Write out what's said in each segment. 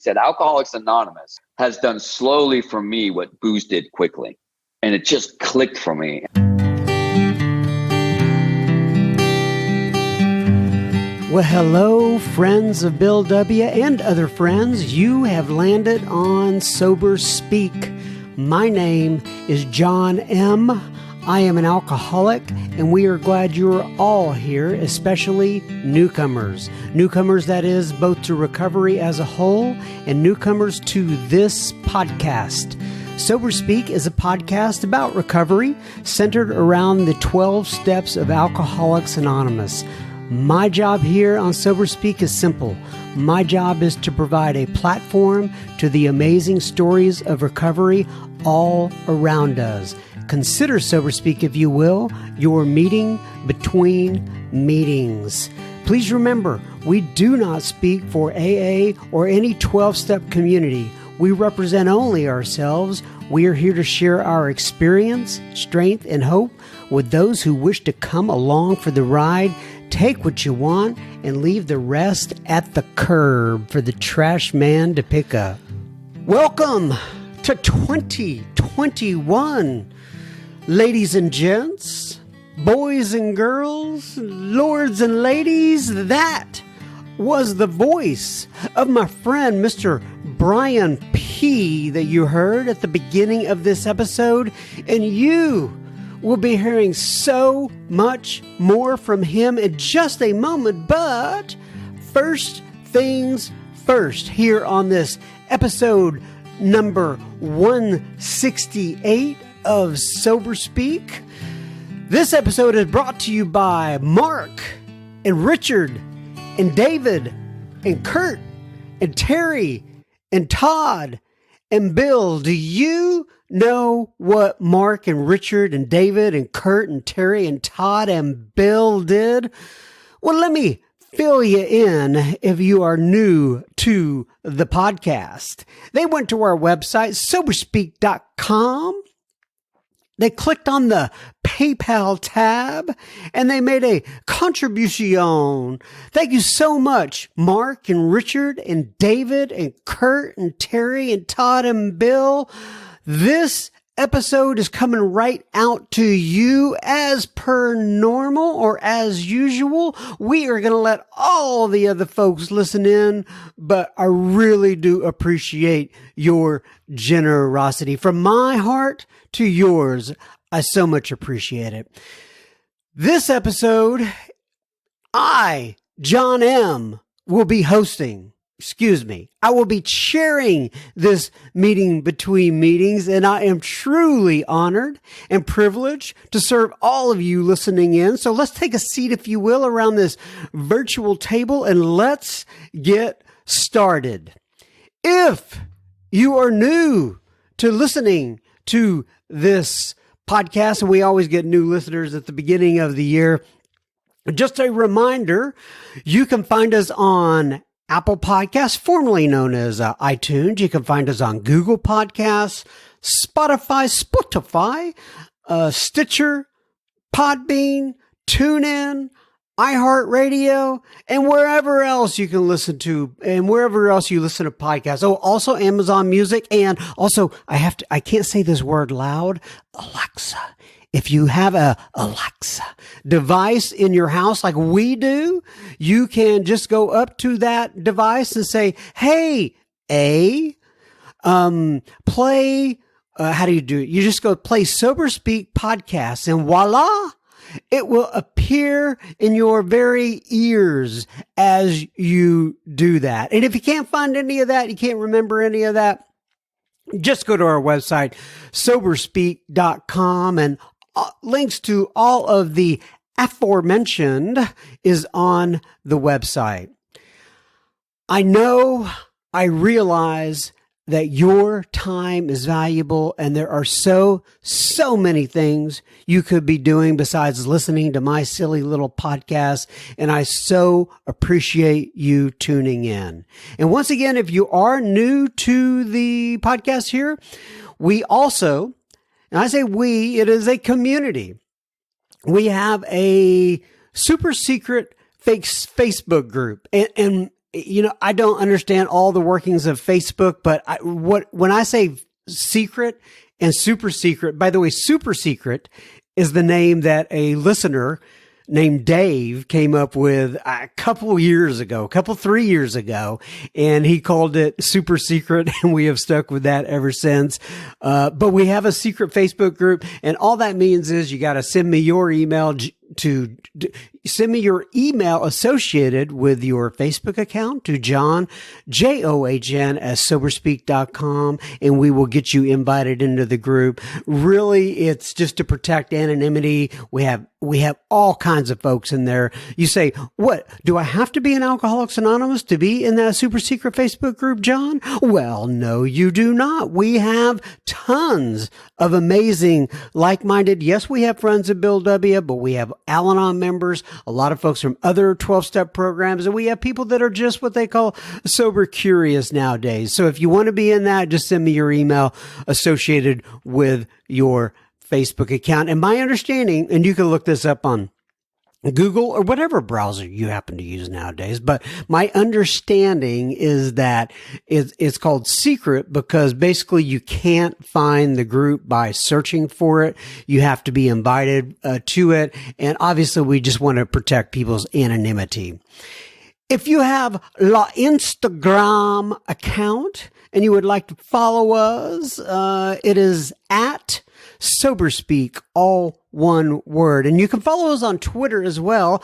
said Alcoholics Anonymous has done slowly for me what booze did quickly. And it just clicked for me. Well, hello, friends of Bill W. and other friends. You have landed on Sober Speak. My name is John M. I am an alcoholic, and we are glad you are all here, especially newcomers. Newcomers, that is, both to recovery as a whole and newcomers to this podcast. Sober Speak is a podcast about recovery centered around the 12 steps of Alcoholics Anonymous. My job here on Sober Speak is simple. My job is to provide a platform to the amazing stories of recovery all around us. Consider Sober Speak, if you will, your meeting between meetings. Please remember, we do not speak for AA or any 12-step community. We represent only ourselves. We are here to share our experience, strength, and hope with those who wish to come along for the ride. Take what you want and leave the rest at the curb for the trash man to pick up. Welcome to 2021. Ladies and gents, boys and girls, lords and ladies, that was the voice of my friend, Mr. Brian P. that you heard at the beginning of this episode, and you will be hearing so much more from him in just a moment, but first things first, here on this episode number 168 of Sober Speak. This episode is brought to you by Mark and Richard and David and Kurt and Terry and Todd and Bill. Do you know what Mark and Richard and David and Kurt and Terry and Todd and Bill did? Well, let me fill you in if you are new to the podcast. They went to our website, soberspeak.com. They clicked on the PayPal tab and they made a contribution. Thank you so much, Mark and Richard and David and Kurt and Terry and Todd and Bill. This episode is coming right out to you as per normal or as usual. We are going to let all the other folks listen in, but I really do appreciate your generosity. From my heart to yours, I so much appreciate it. This episode, I, John M., will be hosting. I will be chairing this meeting between meetings, and I am truly honored and privileged to serve all of you listening in. So let's take a seat, if you will, around this virtual table, and let's get started. If you are new to listening to this podcast, and we always get new listeners at the beginning of the year, just a reminder, you can find us on Apple Podcasts, formerly known as iTunes. You can find us on Google Podcasts, Spotify, Stitcher, Podbean, TuneIn, iHeartRadio, and wherever else you can listen to, and wherever else you listen to podcasts. Oh, also Amazon Music, and also I can't say this word loud, Alexa. If you have a Alexa device in your house like we do, you can just go up to that device and say, hey, play, how do you do it? You just go play Sober Speak podcast, and voila, it will appear in your very ears as you do that. And if you can't find any of that, you can't remember any of that, just go to our website, soberspeak.com, and links to all of the aforementioned is on the website. I realize that your time is valuable, and there are so many things you could be doing besides listening to my silly little podcast, and I so appreciate you tuning in. And once again, if you are new to the podcast here, we also, and I say we, it is a community. We have a super secret Facebook group, and I don't understand all the workings of Facebook, but when I say secret and super secret, by the way, super secret is the name that a listener named Dave came up with a couple 3 years ago, and he called it super secret, and we have stuck with that ever since. But we have a secret Facebook group, and all that means is you got to send me your email send me your email associated with your Facebook account to John, JOHN, at soberspeak.com, and we will get you invited into the group. Really, it's just to protect anonymity. We have all kinds of folks in there. You say, what, do I have to be an Alcoholics Anonymous to be in that super secret Facebook group, John? Well, no, you do not. We have tons of amazing, like-minded. Yes, we have friends at Bill W., but we have Al-Anon members, a lot of folks from other 12-step programs, and we have people that are just what they call sober curious nowadays. So if you want to be in that, just send me your email associated with your Facebook account. And my understanding, and you can look this up on Google or whatever browser you happen to use nowadays, but my understanding is that it's called secret because basically you can't find the group by searching for it. You have to be invited to it. And obviously we just want to protect people's anonymity. If you have la Instagram account and you would like to follow us, it is at SoberSpeak, all one word. And you can follow us on Twitter as well.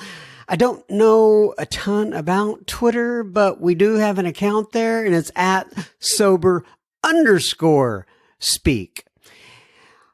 I don't know a ton about Twitter, but we do have an account there, and it's at sober_speak.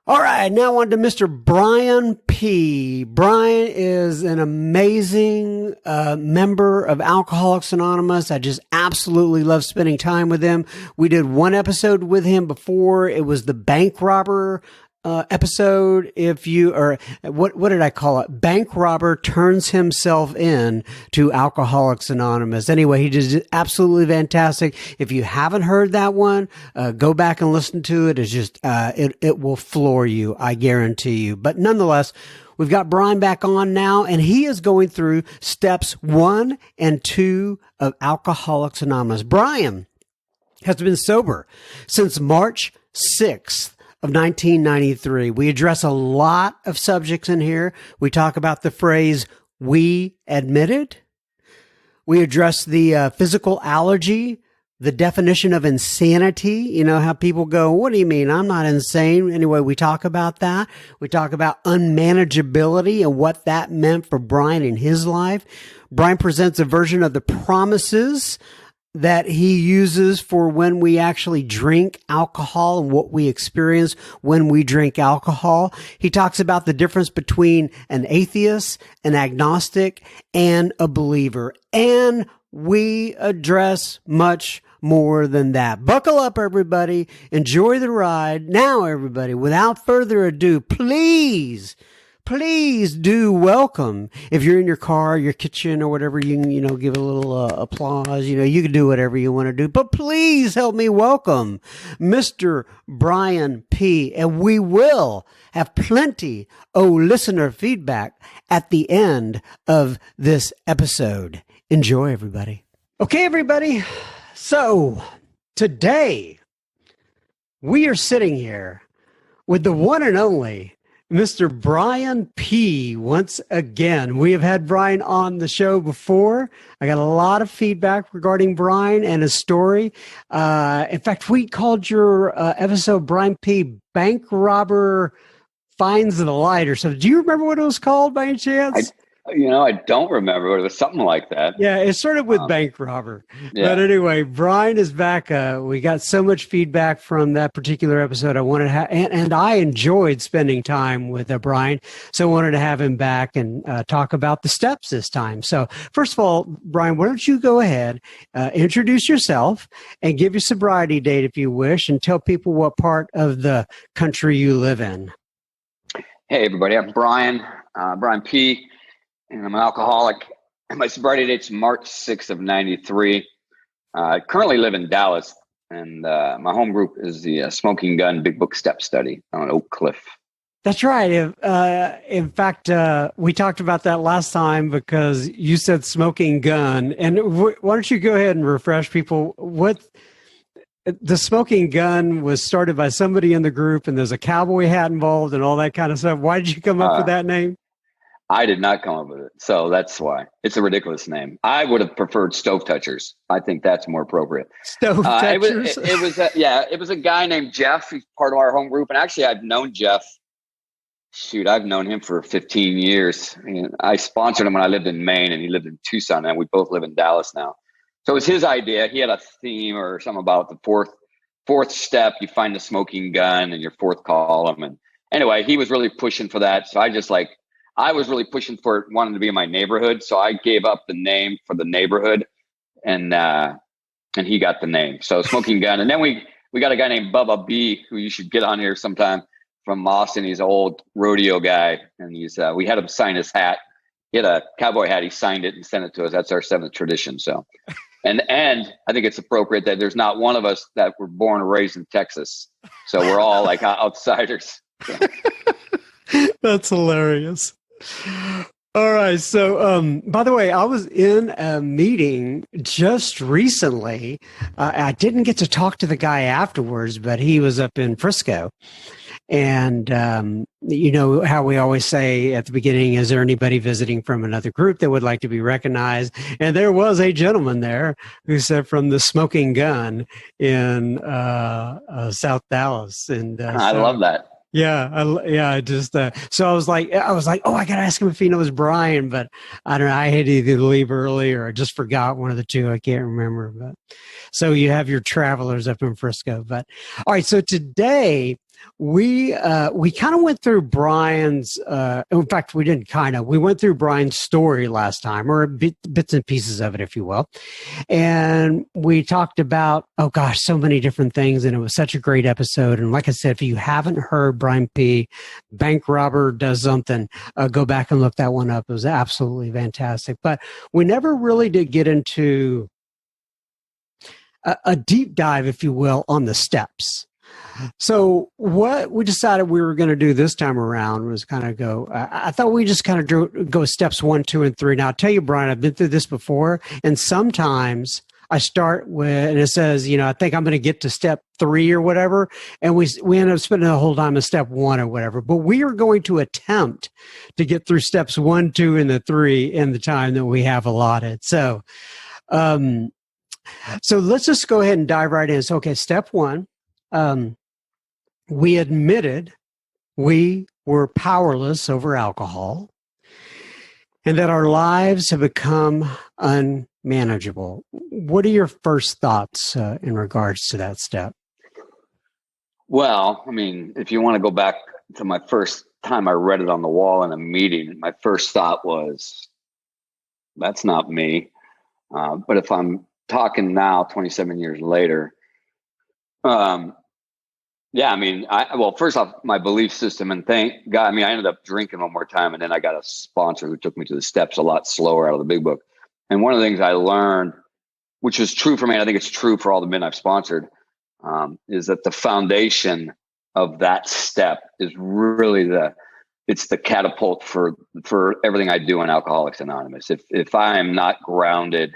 All right, now on to Mr. Brian P. Brian is an amazing member of Alcoholics Anonymous. I just absolutely love spending time with him. We did one episode with him before. It was the bank robber episode. What did I call it? Bank robber turns himself in to Alcoholics Anonymous. Anyway, he did absolutely fantastic. If you haven't heard that one, go back and listen to it. It's just, it will floor you. I guarantee you. But nonetheless, we've got Brian back on now, and he is going through steps 1 and 2 of Alcoholics Anonymous. Brian has been sober since March 6th. Of 1993. We address a lot of subjects in here. We talk about the phrase, we admitted. We address the physical allergy, the definition of insanity. You know, how people go, what do you mean? I'm not insane. Anyway, we talk about that. We talk about unmanageability and what that meant for Brian in his life. Brian presents a version of the promises that he uses for when we actually drink alcohol and what we experience when we drink alcohol. He talks about the difference between an atheist, an agnostic, and a believer. And we address much more than that. Buckle up, everybody. Enjoy the ride. Now, everybody, without further ado, please do welcome. If you're in your car, your kitchen, or whatever, you can, give a little applause. You can do whatever you want to do. But please help me welcome Mr. Brian P. And we will have plenty of listener feedback at the end of this episode. Enjoy, everybody. Okay, everybody. So today we are sitting here with the one and only Mr. Brian P. Once again, we have had Brian on the show before. I got a lot of feedback regarding Brian and his story. In fact, we called your episode Brian P. Bank Robber Finds the Light or something. Do you remember what it was called by any chance? I don't remember. It was something like that. Yeah, it started with bank robber. Yeah. But anyway, Brian is back. We got so much feedback from that particular episode. I wanted to and I enjoyed spending time with Brian. So I wanted to have him back and talk about the steps this time. So first of all, Brian, why don't you go ahead, introduce yourself and give your sobriety date if you wish, and tell people what part of the country you live in. Hey, everybody. I'm Brian P., and I'm an alcoholic. My sobriety date's March 6th of 93. I currently live in Dallas, and my home group is the Smoking Gun Big Book Step Study on Oak Cliff. That's right. In fact, we talked about that last time because you said smoking gun. And why don't you go ahead and refresh people what the smoking gun was started by somebody in the group, and there's a cowboy hat involved and all that kind of stuff. Why did you come up with Uh, that name? I did not come up with it. So that's why. It's a ridiculous name. I would have preferred Stove Touchers. I think that's more appropriate. Stove Touchers. It was a guy named Jeff. He's part of our home group. And actually, I've known Jeff. Shoot, I've known him for 15 years. I sponsored him when I lived in Maine, and he lived in Tucson, and we both live in Dallas now. So it was his idea. He had a theme or something about the fourth step. You find the smoking gun in your fourth column. And anyway, he was really pushing for that. So I was really pushing for it, wanting to be in my neighborhood. So I gave up the name for the neighborhood, and he got the name. So Smoking Gun. And then we got a guy named Bubba B, who you should get on here sometime, from Austin. He's an old rodeo guy, and we had him sign his hat. He had a cowboy hat. He signed it and sent it to us. That's our seventh tradition. So, and I think it's appropriate that there's not one of us that were born and raised in Texas. So we're all like outsiders. So. That's hilarious. All right. So, by the way, I was in a meeting just recently. I didn't get to talk to the guy afterwards, but he was up in Frisco. And you know how we always say at the beginning, is there anybody visiting from another group that would like to be recognized? And there was a gentleman there who said from the Smoking Gun in South Dallas. And I love that. Yeah, so I was like, oh, I gotta ask him if he knows Brian, but I don't know. I had to either leave early or I just forgot one of the two. I can't remember. But so you have your travelers up in Frisco. But all right, so today we kind of went through Brian's. In fact, we didn't kind of. We went through Brian's story last time, or bits and pieces of it, if you will, and we talked about so many different things, and it was such a great episode. And like I said, if you haven't heard Brian P. Bank Robber Does Something, go back and look that one up. It was absolutely fantastic. But we never really did get into a deep dive, if you will, on the steps. So what we decided we were going to do this time around was kind of go, I thought we just kind of go steps 1, 2, and 3. Now I'll tell you, Brian, I've been through this before, and sometimes I start with, and it says, I think I'm going to get to step 3 or whatever. And we end up spending the whole time in step 1 or whatever, but we are going to attempt to get through steps 1, 2, and the 3 in the time that we have allotted. So let's just go ahead and dive right in. So, okay. Step 1, we admitted we were powerless over alcohol and that our lives have become unmanageable. What are your first thoughts in regards to that step? Well, I mean, if you want to go back to my first time I read it on the wall in a meeting, my first thought was, that's not me. But if I'm talking now, 27 years later, yeah, I mean, first off, my belief system, and thank God, I mean, I ended up drinking one more time, and then I got a sponsor who took me to the steps a lot slower out of the big book. And one of the things I learned, which is true for me, and I think it's true for all the men I've sponsored, is that the foundation of that step is really it's the catapult for everything I do in Alcoholics Anonymous. If I am not grounded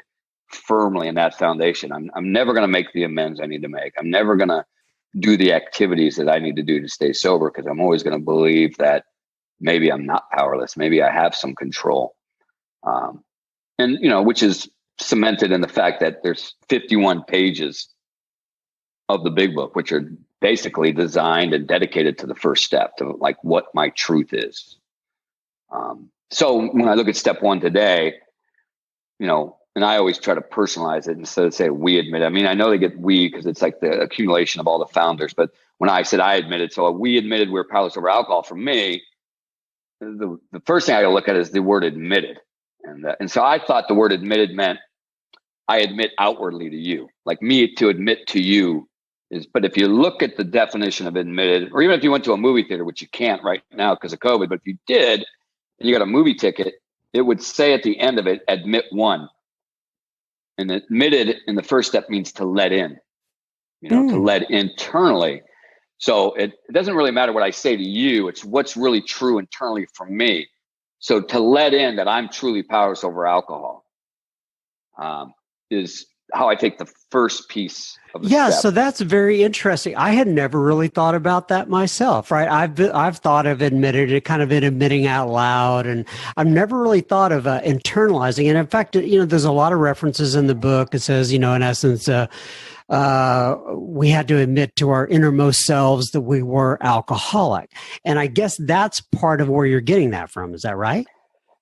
firmly in that foundation, I'm never going to make the amends I need to make. I'm never going to do the activities that I need to do to stay sober, because I'm always going to believe that maybe I'm not powerless. Maybe I have some control. And, which is cemented in the fact that there's 51 pages of the big book, which are basically designed and dedicated to the first step, to like what my truth is. So when I look at step 1 today, and I always try to personalize it instead of say we admit it. I mean, I know they get we because it's like the accumulation of all the founders. But when I said I admitted, so we admitted we're powerless over alcohol, for me, the first thing I got to look at is the word admitted. And so I thought the word admitted meant I admit outwardly to you, like me to admit to you is. But if you look at the definition of admitted, or even if you went to a movie theater, which you can't right now because of COVID, but if you did and you got a movie ticket, it would say at the end of it, admit 1. And admitted in the first step means to let in, to let internally. So it doesn't really matter what I say to you. It's what's really true internally for me. So to let in that I'm truly powerless over alcohol is how I take the first piece of the step. So that's very interesting. I had never really thought about that myself, right? I've thought of admitting out loud, and I've never really thought of internalizing. And in fact, there's a lot of references in the book. It says, in essence, we had to admit to our innermost selves that we were alcoholic. And I guess that's part of where you're getting that from. Is that right?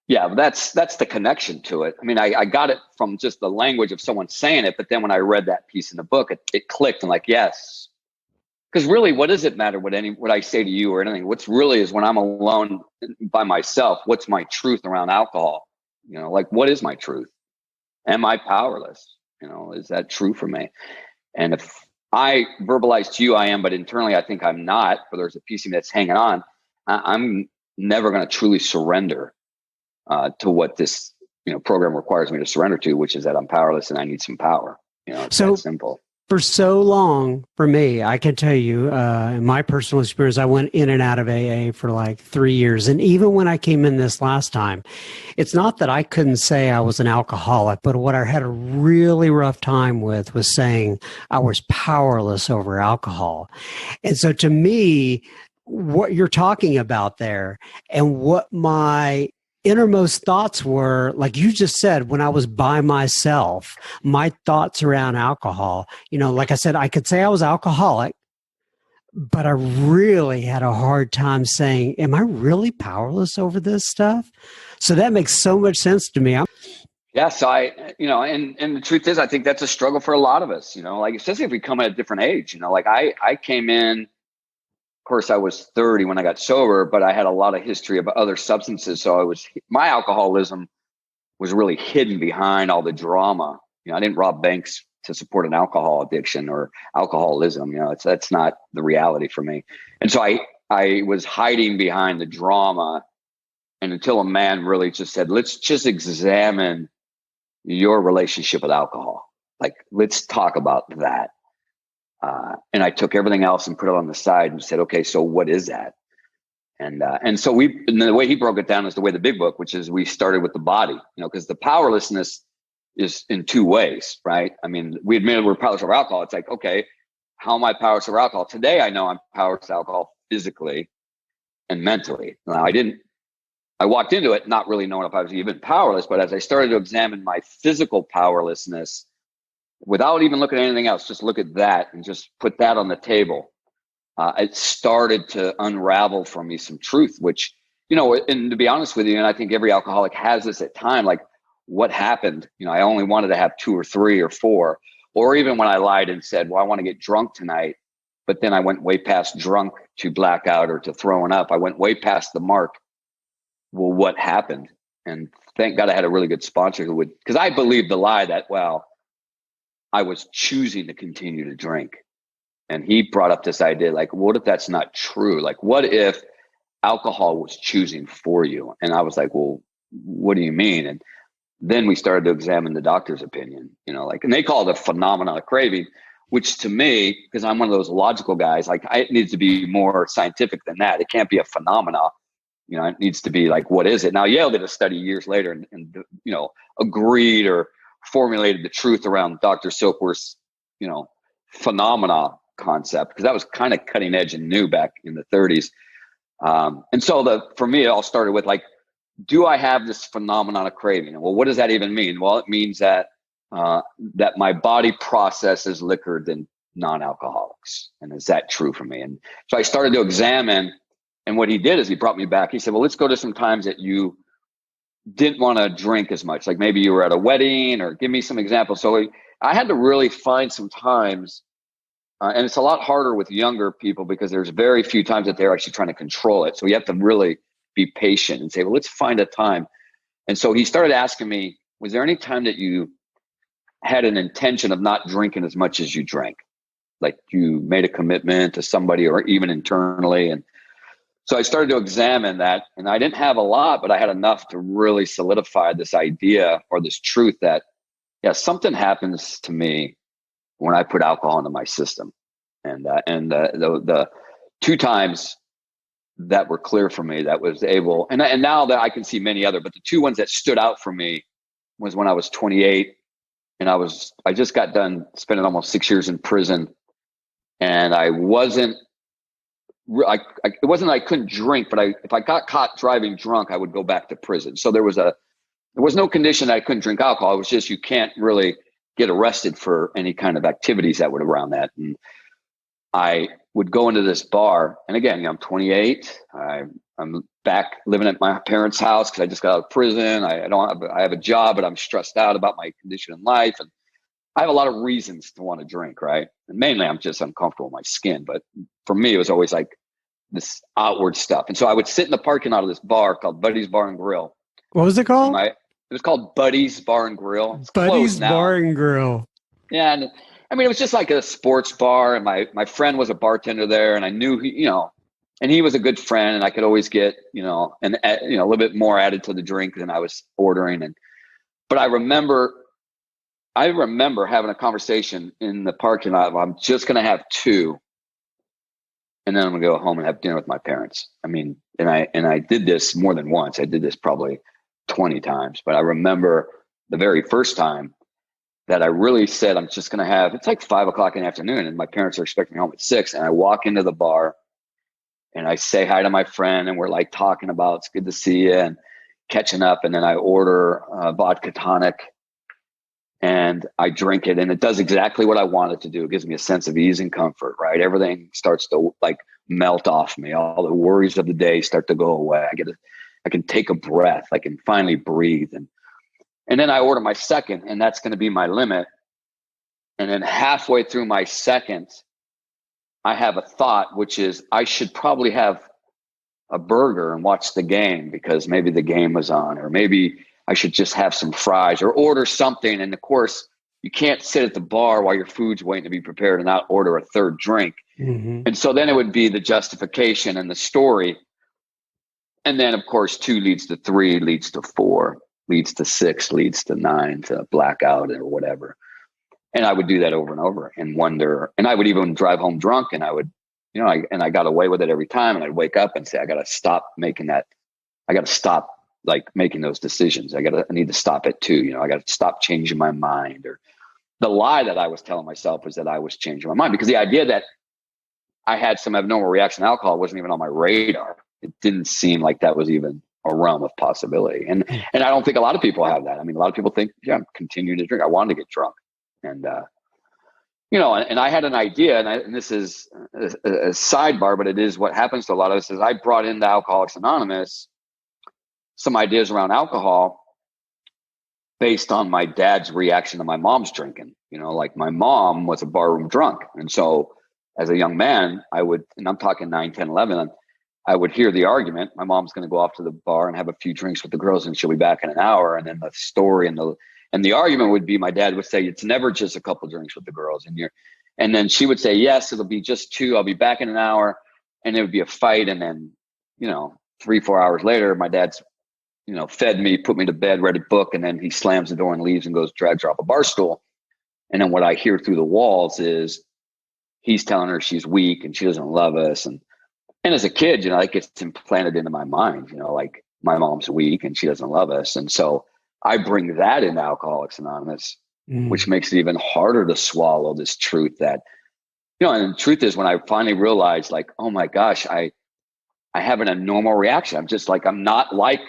Yeah, that's the connection to it. I mean, I got it from just the language of someone saying it, but then when I read that piece in the book, it clicked and like, yes. Because really, what does it matter what I say to you or anything? What's really is when I'm alone by myself, what's my truth around alcohol? Like, what is my truth? Am I powerless? Is that true for me? And if I verbalize to you, I am, but internally, I think I'm not, or there's a piece of me that's hanging on, I'm never going to truly surrender to what this program requires me to surrender to, which is that I'm powerless and I need some power. It's that simple. For so long, for me, I can tell you, in my personal experience, I went in and out of AA for like 3 years. And even when I came in this last time, it's not that I couldn't say I was an alcoholic, but what I had a really rough time with was saying I was powerless over alcohol. And so to me, what you're talking about there and what my innermost thoughts were, like you just said, when I was by myself, my thoughts around alcohol, like I said, I could say I was alcoholic, but I really had a hard time saying, am I really powerless over this stuff? So that makes so much sense to me. Yeah. So and the truth is, I think that's a struggle for a lot of us, like, especially if we come at a different age, like I came in, of course, I was 30 when I got sober, but I had a lot of history of other substances. So my alcoholism was really hidden behind all the drama. I didn't rob banks to support an alcohol addiction or alcoholism. That's not the reality for me. And so I was hiding behind the drama. And until a man really just said, let's just examine your relationship with alcohol. Like, let's talk about that. And I took everything else and put it on the side and said, okay, so what is that? And so and the way he broke it down is the way the big book, which is we started with the body, because the powerlessness is in two ways, right? I mean, we admitted we're powerless over alcohol. It's like, okay, how am I powerless over alcohol? Today, I know I'm powerless over alcohol physically and mentally. Now, I walked into it not really knowing if I was even powerless, but as I started to examine my physical powerlessness, without even looking at anything else, just look at that and just put that on the table. It started to unravel for me some truth, which, and to be honest with you, and I think every alcoholic has this at time, like, what happened? I only wanted to have 2 or 3 or 4, or even when I lied and said, well, I want to get drunk tonight, but then I went way past drunk to blackout or to throwing up. I went way past the mark. Well, what happened? And thank God I had a really good sponsor who because I believed the lie that, well, I was choosing to continue to drink. And he brought up this idea, like, what if that's not true? Like, what if alcohol was choosing for you? And I was like, well, what do you mean? And then we started to examine the doctor's opinion, and they call it a phenomenon of craving, which to me, because I'm one of those logical guys, like, it needs to be more scientific than that. It can't be a phenomenon. It needs to be like, what is it? Now, Yale did a study years later and agreed or formulated the truth around Dr. Silkworth's, phenomena concept, because that was kind of cutting edge and new back in the 30s. And so for me, it all started with, like, do I have this phenomenon of craving? Well, what does that even mean? Well, it means that that my body processes liquor than non-alcoholics. And is that true for me? And so I started to examine, and what he did is he brought me back. He said, well, let's go to some times that you didn't want to drink as much. Like maybe you were at a wedding, or give me some examples. So I had to really find some times, and it's a lot harder with younger people because there's very few times that they're actually trying to control it. So you have to really be patient and say, well, let's find a time. And so he started asking me, was there any time that you had an intention of not drinking as much as you drank? Like you made a commitment to somebody or even internally. And so I started to examine that, and I didn't have a lot, but I had enough to really solidify this idea or this truth that, yeah, something happens to me when I put alcohol into my system. And the two times that were clear for me that was able, and now that I can see many other, but the two ones that stood out for me was when I was 28 and I just got done spending almost 6 years in prison, and it wasn't I couldn't drink, but if I got caught driving drunk, I would go back to prison. So there was no condition that I couldn't drink alcohol. It was just, you can't really get arrested for any kind of activities that would around that. And I would go into this bar, and again, I'm 28. I'm back living at my parents' house because I just got out of prison. I have a job, but I'm stressed out about my condition in life, and I have a lot of reasons to want to drink, right? And mainly, I'm just uncomfortable with my skin. But for me, it was always like this outward stuff. And so I would sit in the parking lot of this bar called Buddy's Bar and Grill. What was it called? It was called Buddy's Bar and Grill. It's Buddy's Bar and Grill. Yeah, and I mean, it was just like a sports bar, and my friend was a bartender there, and I knew and he was a good friend, and I could always get a little bit more added to the drink than I was ordering. But I remember having a conversation in the parking lot. I'm just going to have two, and then I'm going to go home and have dinner with my parents. I mean, and I did this more than once. I did this probably 20 times, but I remember the very first time that I really said, I'm just going to have, it's like 5 o'clock in the afternoon, and my parents are expecting me home at 6. And I walk into the bar and I say hi to my friend, and we're like talking about, it's good to see you, and catching up. And then I order vodka tonic, and I drink it, and it does exactly what I want it to do. It gives me a sense of ease and comfort, right? Everything starts to like melt off me. All the worries of the day start to go away. I can take a breath. I can finally breathe. And then I order my second, and that's going to be my limit. And then halfway through my second, I have a thought, which is I should probably have a burger and watch the game because maybe the game was on, or maybe I should just have some fries or order something. And of course, you can't sit at the bar while your food's waiting to be prepared and not order a third drink. Mm-hmm. And so then it would be the justification and the story. And then, of course, 2 leads to 3, leads to 4, leads to 6, leads to 9, to blackout or whatever. And I would do that over and over and wonder. And I would even drive home drunk, and I would, I got away with it every time. And I'd wake up and say, I got to stop making that. I got to stop like making those decisions. I need to stop it too. I got to stop changing my mind. Or the lie that I was telling myself was that I was changing my mind, because the idea that I had some abnormal reaction to alcohol wasn't even on my radar. It didn't seem like that was even a realm of possibility. And I don't think a lot of people have that. I mean, a lot of people think, yeah, I'm continuing to drink. I wanted to get drunk. And, and I had an idea, and this is a sidebar, but it is what happens to a lot of us, is I brought into Alcoholics Anonymous some ideas around alcohol based on my dad's reaction to my mom's drinking. Like my mom was a barroom drunk. And so as a young man, and I'm talking 9, 10, 11, I would hear the argument. My mom's going to go off to the bar and have a few drinks with the girls, and she'll be back in an hour. And then the story and the argument would be, my dad would say, it's never just a couple drinks with the girls. And then she would say, yes, it'll be just 2. I'll be back in an hour. And it would be a fight. And then, 3, 4 hours later, my dad's, fed me, put me to bed, read a book. And then he slams the door and leaves and drags her off a bar stool. And then what I hear through the walls is he's telling her she's weak and she doesn't love us. And as a kid, that gets implanted into my mind, like my mom's weak and she doesn't love us. And so I bring that into Alcoholics Anonymous, which makes it even harder to swallow this truth that, and the truth is, when I finally realized, like, oh my gosh, I have an abnormal reaction. I'm just like, I'm not like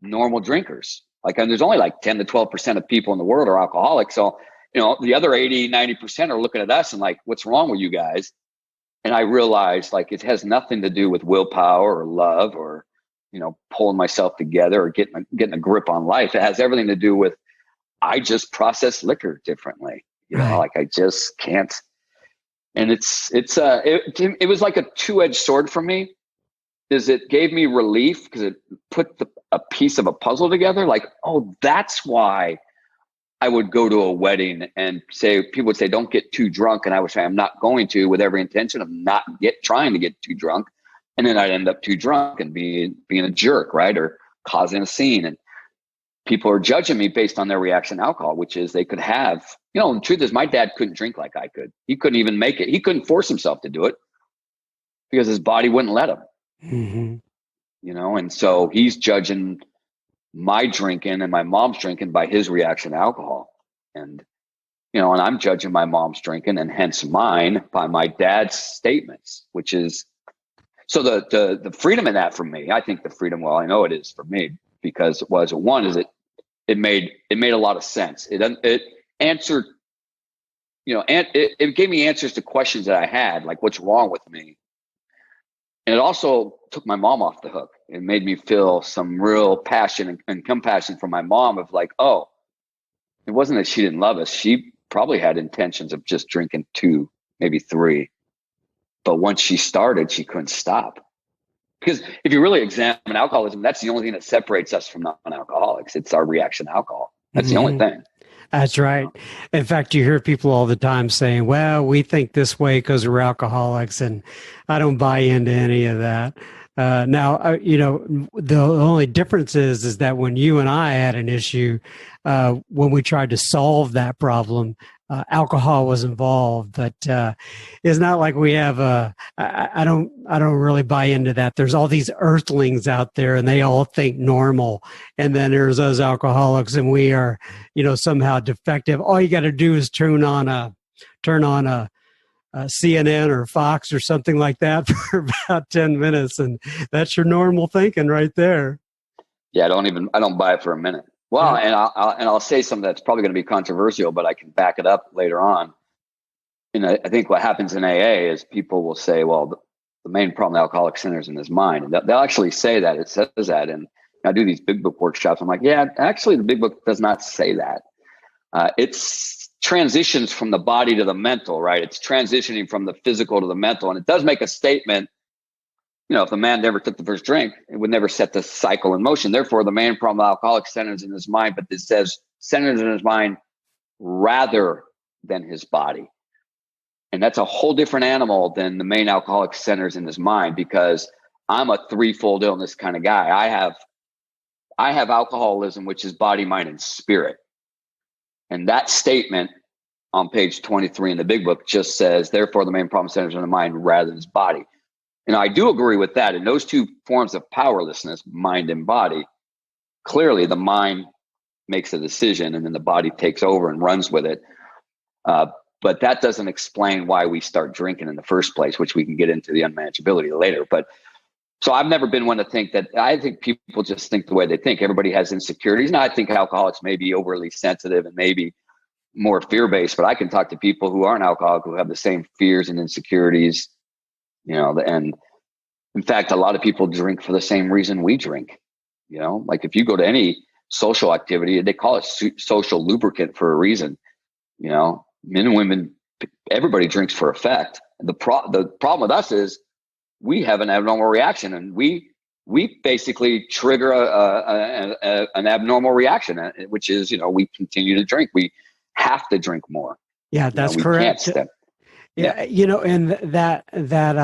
normal drinkers. Like, there's only like 10 to 12% of people in the world are alcoholics. So, the other 80, 90% are looking at us and like, what's wrong with you guys? And I realized, like, it has nothing to do with willpower or love or, pulling myself together or getting a grip on life. It has everything to do with, I just process liquor differently. Like I just can't. And it was like a two-edged sword for me. It gave me relief because it put a piece of a puzzle together. Like, oh, that's why I would go to a wedding and people would say, don't get too drunk. And I would say, I'm not going to, with every intention of not trying to get too drunk. And then I'd end up too drunk and being a jerk, right? Or causing a scene. And people are judging me based on their reaction to alcohol, which is they could have, the truth is my dad couldn't drink like I could. He couldn't even make it. He couldn't force himself to do it. because his body wouldn't let him. Mm-hmm. You know, and so he's judging my drinking and my mom's drinking by his reaction to alcohol. And, you know, and I'm judging my mom's drinking and hence mine by my dad's statements, which is, so the freedom in that for me, I think the freedom, well, I know it is for me, because it made a lot of sense. It answered, you know, and it gave me answers to questions that I had, like what's wrong with me. And it also took my mom off the hook. It made me feel some real passion and compassion for my mom of like, oh, it wasn't that she didn't love us. She probably had intentions of just drinking 2, maybe 3. But once she started, she couldn't stop. Because if you really examine alcoholism, that's the only thing that separates us from non-alcoholics. It's our reaction to alcohol. That's the only thing. That's right. In fact, you hear people all the time saying, well, we think this way because we're alcoholics, and I don't buy into any of that. You know, the only difference is that when you and I had an issue, when we tried to solve that problem, alcohol was involved, but it's not like we have I don't really buy into that. There's all these earthlings out there and they all think normal. And then there's us alcoholics and we are, you know, somehow defective. All you got to do is turn on a CNN or Fox or something like that for about 10 minutes. And that's your normal thinking right there. Yeah. I don't buy it for a minute. Well, and I'll say something that's probably going to be controversial, but I can back it up later on. And I think what happens in AA is people will say, well, the main problem the alcoholic centers in his mind. And they'll actually say that. It says that. And I do these big book workshops. I'm like, yeah, actually the big book does not say that. It's transitions from the body to the mental, right? It's transitioning from the physical to the mental. And it does make a statement. You know, if the man never took the first drink, it would never set the cycle in motion. Therefore, the main problem of alcoholic centers in his mind, but it says centers in his mind rather than his body. And that's a whole different animal than the main alcoholic centers in his mind, because I'm a threefold illness kind of guy. I have alcoholism, which is body, mind, and spirit. And that statement on page 23 in the big book just says, therefore, the main problem centers in the mind rather than his body. And I do agree with that. In those two forms of powerlessness, mind and body, clearly the mind makes a decision and then the body takes over and runs with it. But that doesn't explain why we start drinking in the first place, which we can get into the unmanageability later. But so I've never been one to think that. I think people just think the way they think. Everybody has insecurities. Now, I think alcoholics may be overly sensitive and maybe more fear-based, but I can talk to people who aren't alcoholic who have the same fears and insecurities. You know, and in fact, a lot of people drink for the same reason we drink. You know, like if you go to any social activity, they call it social lubricant for a reason. You know, men and women, everybody drinks for effect. The problem with us is we have an abnormal reaction, and we basically trigger an abnormal reaction, which is, you know, we continue to drink. We have to drink more. Yeah, that's correct. Yeah, you know, and that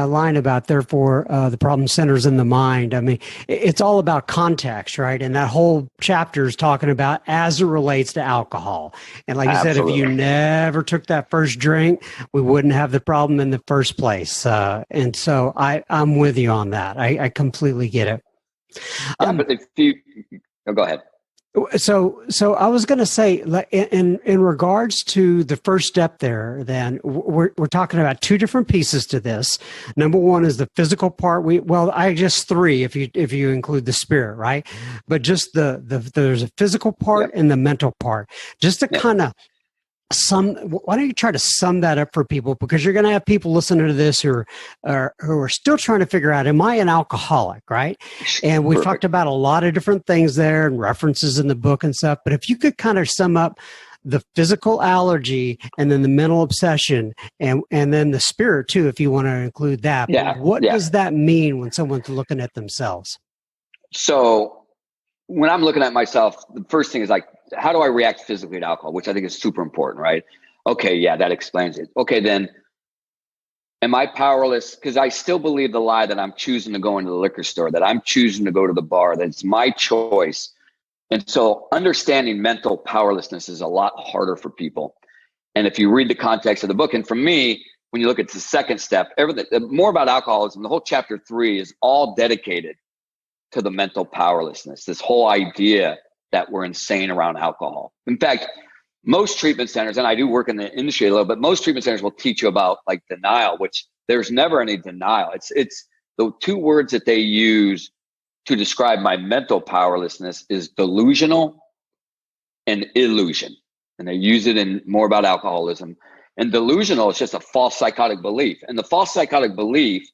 line about therefore the problem centers in the mind. I mean, it's all about context, right? And that whole chapter is talking about as it relates to alcohol. And like you said, if you never took that first drink, we wouldn't have the problem in the first place. And so I'm with you on that. I completely get it. But if you go ahead. So I was going to say, in regards to the first step there, then we're talking about two different pieces to this. Number one is the physical part. I guess three if you include the spirit, right? But just there's a physical part and the mental part. Just to kind of why don't you try to sum that up for people? Because you're going to have people listening to this who are still trying to figure out, am I an alcoholic, right? And we've talked about a lot of different things there and references in the book and stuff. But if you could kind of sum up the physical allergy and then the mental obsession and then the spirit too, if you want to include that. Yeah. What does that mean when someone's looking at themselves? So when I'm looking at myself, the first thing is like, how do I react physically to alcohol, which I think is super important, right? Okay, yeah, that explains it. Okay, then am I powerless? Because I still believe the lie that I'm choosing to go into the liquor store, that I'm choosing to go to the bar, that it's my choice. And so understanding mental powerlessness is a lot harder for people. And if you read the context of the book, and for me, when you look at the second step, everything more about alcoholism, the whole chapter 3 is all dedicated to the mental powerlessness, this whole idea that we're insane around alcohol. In fact, most treatment centers, and I do work in the industry a little bit, most treatment centers will teach you about like denial, which there's never any denial. It's the two words that they use to describe my mental powerlessness is delusional and illusion. And they use it in more about alcoholism. And delusional is just a false psychotic belief. And the false psychotic belief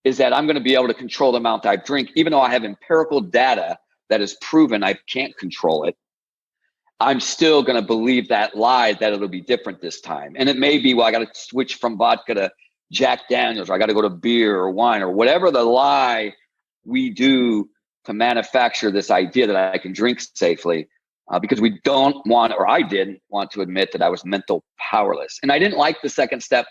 is that I'm going to be able to control the amount I drink, even though I have empirical data that has proven I can't control it. I'm still going to believe that lie that it'll be different this time. And it may be, well, I got to switch from vodka to Jack Daniels, or I got to go to beer or wine, or whatever the lie we do to manufacture this idea that I can drink safely, because we don't want, or I didn't want to admit that I was mental powerless. And I didn't like the second step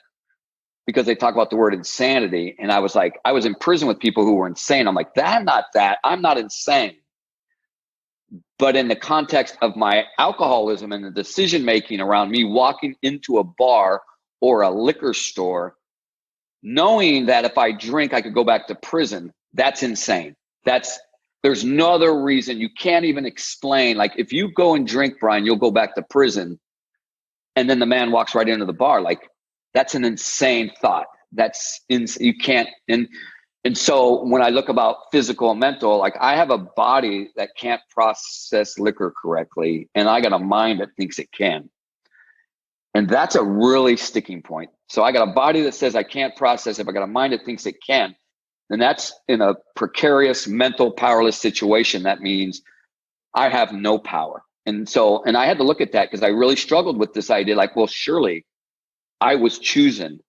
because they talk about the word insanity. And I was like, I was in prison with people who were insane. I'm like, I'm not insane. But in the context of my alcoholism and the decision-making around me walking into a bar or a liquor store, knowing that if I drink, I could go back to prison, that's insane. There's no other reason. You can't even explain. Like, if you go and drink, Brian, you'll go back to prison. And then the man walks right into the bar. Like, that's an insane thought. You can't. And so when I look about physical and mental, like, I have a body that can't process liquor correctly, and I got a mind that thinks it can. And that's a really sticking point. So I got a body that says I can't process it, but I got a mind that thinks it can. And that's in a precarious mental powerless situation. That means I have no power. And I had to look at that because I really struggled with this idea. Like, well, surely I was choosing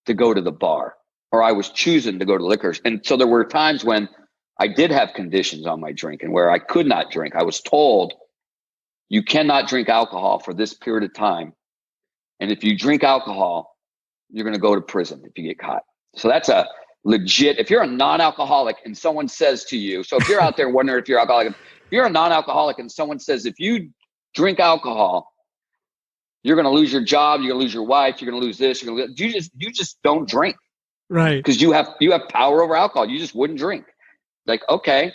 to go to the bar, or I was choosing to go to liquors. And so there were times when I did have conditions on my drinking where I could not drink. I was told, you cannot drink alcohol for this period of time. And if you drink alcohol, you're going to go to prison if you get caught. So that's a legit, if you're a non-alcoholic and someone says to you, so if you're out there wondering if you're alcoholic, if you're a non-alcoholic and someone says, if you drink alcohol, you're going to lose your job, you're going to lose your wife, you're going to lose this, you just don't drink. Right. Because you have power over alcohol. You just wouldn't drink. Like, okay.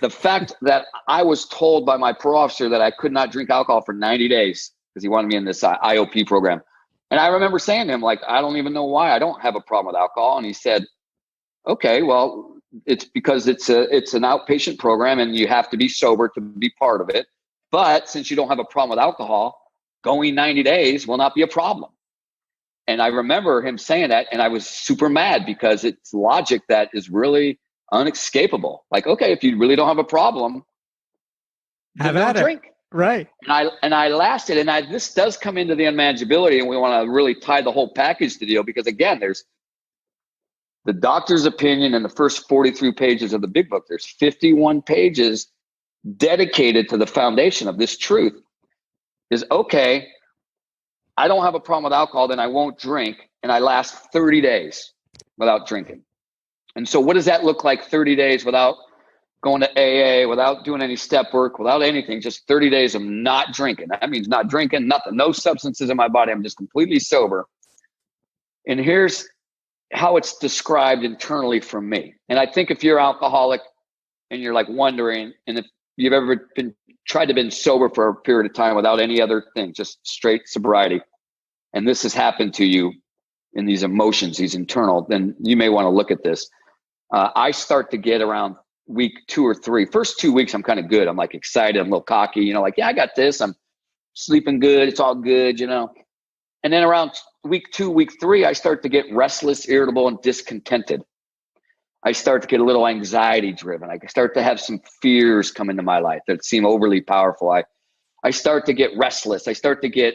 The fact that I was told by my parole officer that I could not drink alcohol for 90 days because he wanted me in this IOP program. And I remember saying to him, like, I don't even know why. I don't have a problem with alcohol. And he said, okay, well, it's because it's an outpatient program and you have to be sober to be part of it. But since you don't have a problem with alcohol, going 90 days will not be a problem. And I remember him saying that, and I was super mad because it's logic that is really unescapable. Like, okay, if you really don't have a problem, have at it. Drink. Right. And I lasted, and this does come into the unmanageability, and we want to really tie the whole package to the deal, because again, there's the doctor's opinion in the first 43 pages of the big book. There's 51 pages dedicated to the foundation of this truth is, okay, I don't have a problem with alcohol, then I won't drink, and I last 30 days without drinking. And so what does that look like, 30 days without going to AA, without doing any step work, without anything, just 30 days of not drinking? That means not drinking, nothing, no substances in my body. I'm just completely sober. And here's how it's described internally from me. And I think if you're alcoholic and you're like wondering, and if you've ever tried to been sober for a period of time without any other thing, just straight sobriety, and this has happened to you in these emotions, these internal, then you may want to look at this. I start to get around week 2 or 3. First 2 weeks, I'm kind of good. I'm like excited. I'm a little cocky, like, yeah, I got this. I'm sleeping good. It's all good, And then around week 2, week 3, I start to get restless, irritable, and discontented. I start to get a little anxiety driven. I start to have some fears come into my life that seem overly powerful. I start to get restless. I start to get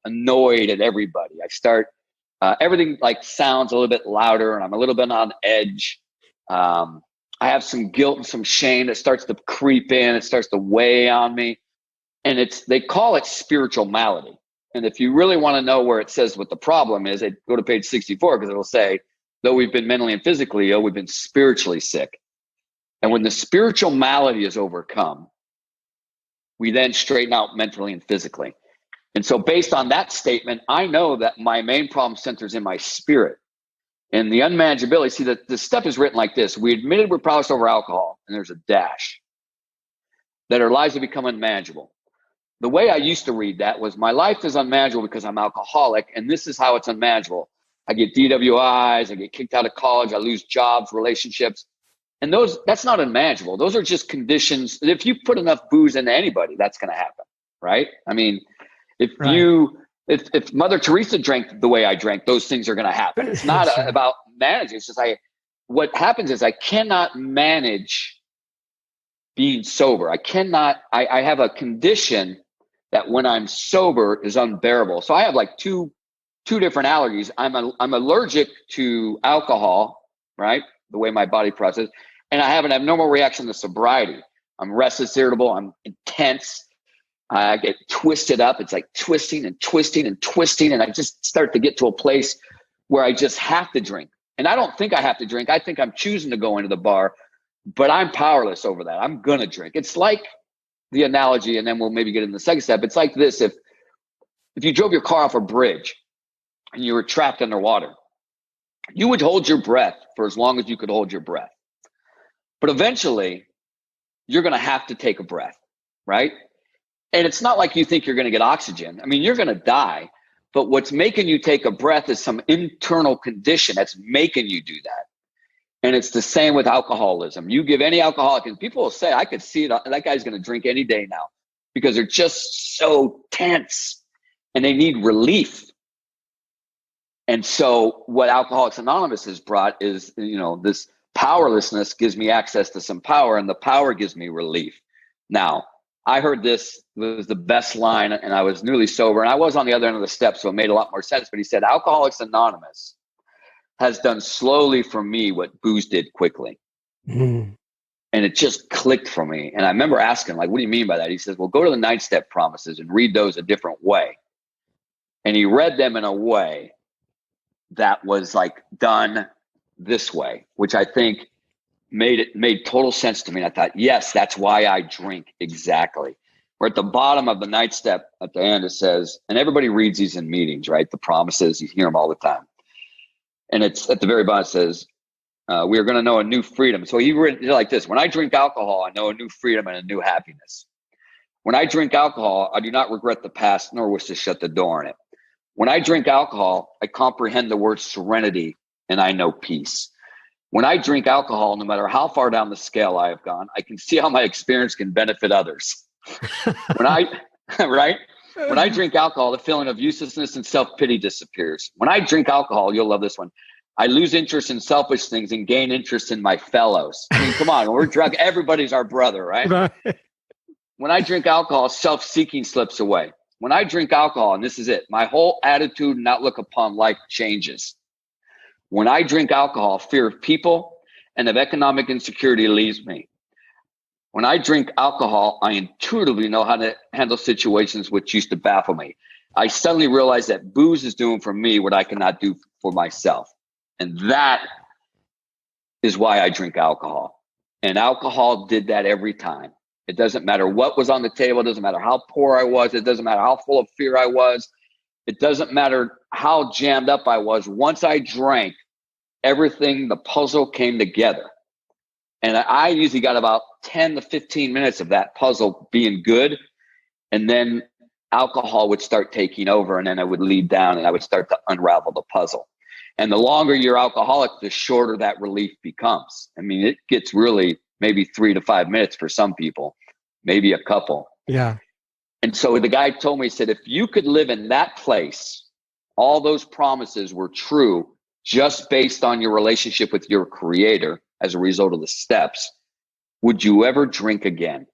annoyed at everybody. I start, everything like sounds a little bit louder, and I'm a little bit on edge. I have some guilt and some shame that starts to creep in. It starts to weigh on me. And they call it spiritual malady. And if you really want to know where it says what the problem is, go to page 64, because it'll say, though we've been mentally and physically ill, we've been spiritually sick. And when the spiritual malady is overcome, we then straighten out mentally and physically. And so based on that statement, I know that my main problem centers in my spirit. And the unmanageability, see, the step is written like this. We admitted we're powerless over alcohol, and there's a dash, that our lives have become unmanageable. The way I used to read that was, my life is unmanageable because I'm alcoholic, and this is how it's unmanageable. I get DWIs, I get kicked out of college, I lose jobs, relationships. And that's not unmanageable. Those are just conditions. If you put enough booze into anybody, that's going to happen, right? I mean, if Mother Teresa drank the way I drank, those things are going to happen. It's not about managing. It's just what happens is I cannot manage being sober. I have a condition that when I'm sober is unbearable. So I have like two different allergies. I'm allergic to alcohol, right? The way my body processes. And I have an abnormal reaction to sobriety. I'm restless, irritable, I'm intense. I get twisted up. It's like twisting and twisting and twisting. And I just start to get to a place where I just have to drink. And I don't think I have to drink. I think I'm choosing to go into the bar, but I'm powerless over that. I'm going to drink. It's like the analogy, and then we'll maybe get into the second step. It's like this. If you drove your car off a bridge and you were trapped underwater, you would hold your breath for as long as you could hold your breath. But eventually, you're going to have to take a breath, right? And it's not like you think you're going to get oxygen. I mean, you're going to die. But what's making you take a breath is some internal condition that's making you do that. And it's the same with alcoholism. You give any alcoholic, and people will say, I could see it, that guy's going to drink any day now, because they're just so tense and they need relief. And so what Alcoholics Anonymous has brought is, this powerlessness gives me access to some power, and the power gives me relief. Now, I heard this was the best line, and I was newly sober, and I was on the other end of the steps, so it made a lot more sense. But he said, Alcoholics Anonymous has done slowly for me what booze did quickly. And it just clicked for me. And I remember asking, what do you mean by that? He says, well, go to the 9-step promises and read those a different way. And he read them in a way that was done this way, which I think made total sense to me. And I thought, yes, that's why I drink. Exactly. We're at the bottom of the 9th step at the end. It says, and everybody reads these in meetings, right? The promises, you hear them all the time. And it's at the very bottom, it says, we are going to know a new freedom. So he read it like this: when I drink alcohol, I know a new freedom and a new happiness. When I drink alcohol, I do not regret the past nor wish to shut the door on it. When I drink alcohol, I comprehend the word serenity and I know peace. When I drink alcohol, no matter how far down the scale I have gone, I can see how my experience can benefit others. When I drink alcohol, the feeling of uselessness and self-pity disappears. When I drink alcohol, you'll love this one, I lose interest in selfish things and gain interest in my fellows. I mean, come on, when we're drunk, everybody's our brother, right? When I drink alcohol, self-seeking slips away. When I drink alcohol, and this is it, my whole attitude and outlook upon life changes. When I drink alcohol, fear of people and of economic insecurity leaves me. When I drink alcohol, I intuitively know how to handle situations which used to baffle me. I suddenly realize that booze is doing for me what I cannot do for myself. And that is why I drink alcohol. And alcohol did that every time. It doesn't matter what was on the table. It doesn't matter how poor I was. It doesn't matter how full of fear I was. It doesn't matter how jammed up I was. Once I drank, everything, the puzzle came together. And I usually got about 10 to 15 minutes of that puzzle being good. And then alcohol would start taking over, and then I would lead down and I would start to unravel the puzzle. And the longer you're alcoholic, the shorter that relief becomes. I mean, it gets really maybe 3 to 5 minutes for some people, maybe a couple. Yeah. And so the guy told me, he said, if you could live in that place, all those promises were true just based on your relationship with your creator as a result of the steps, would you ever drink again?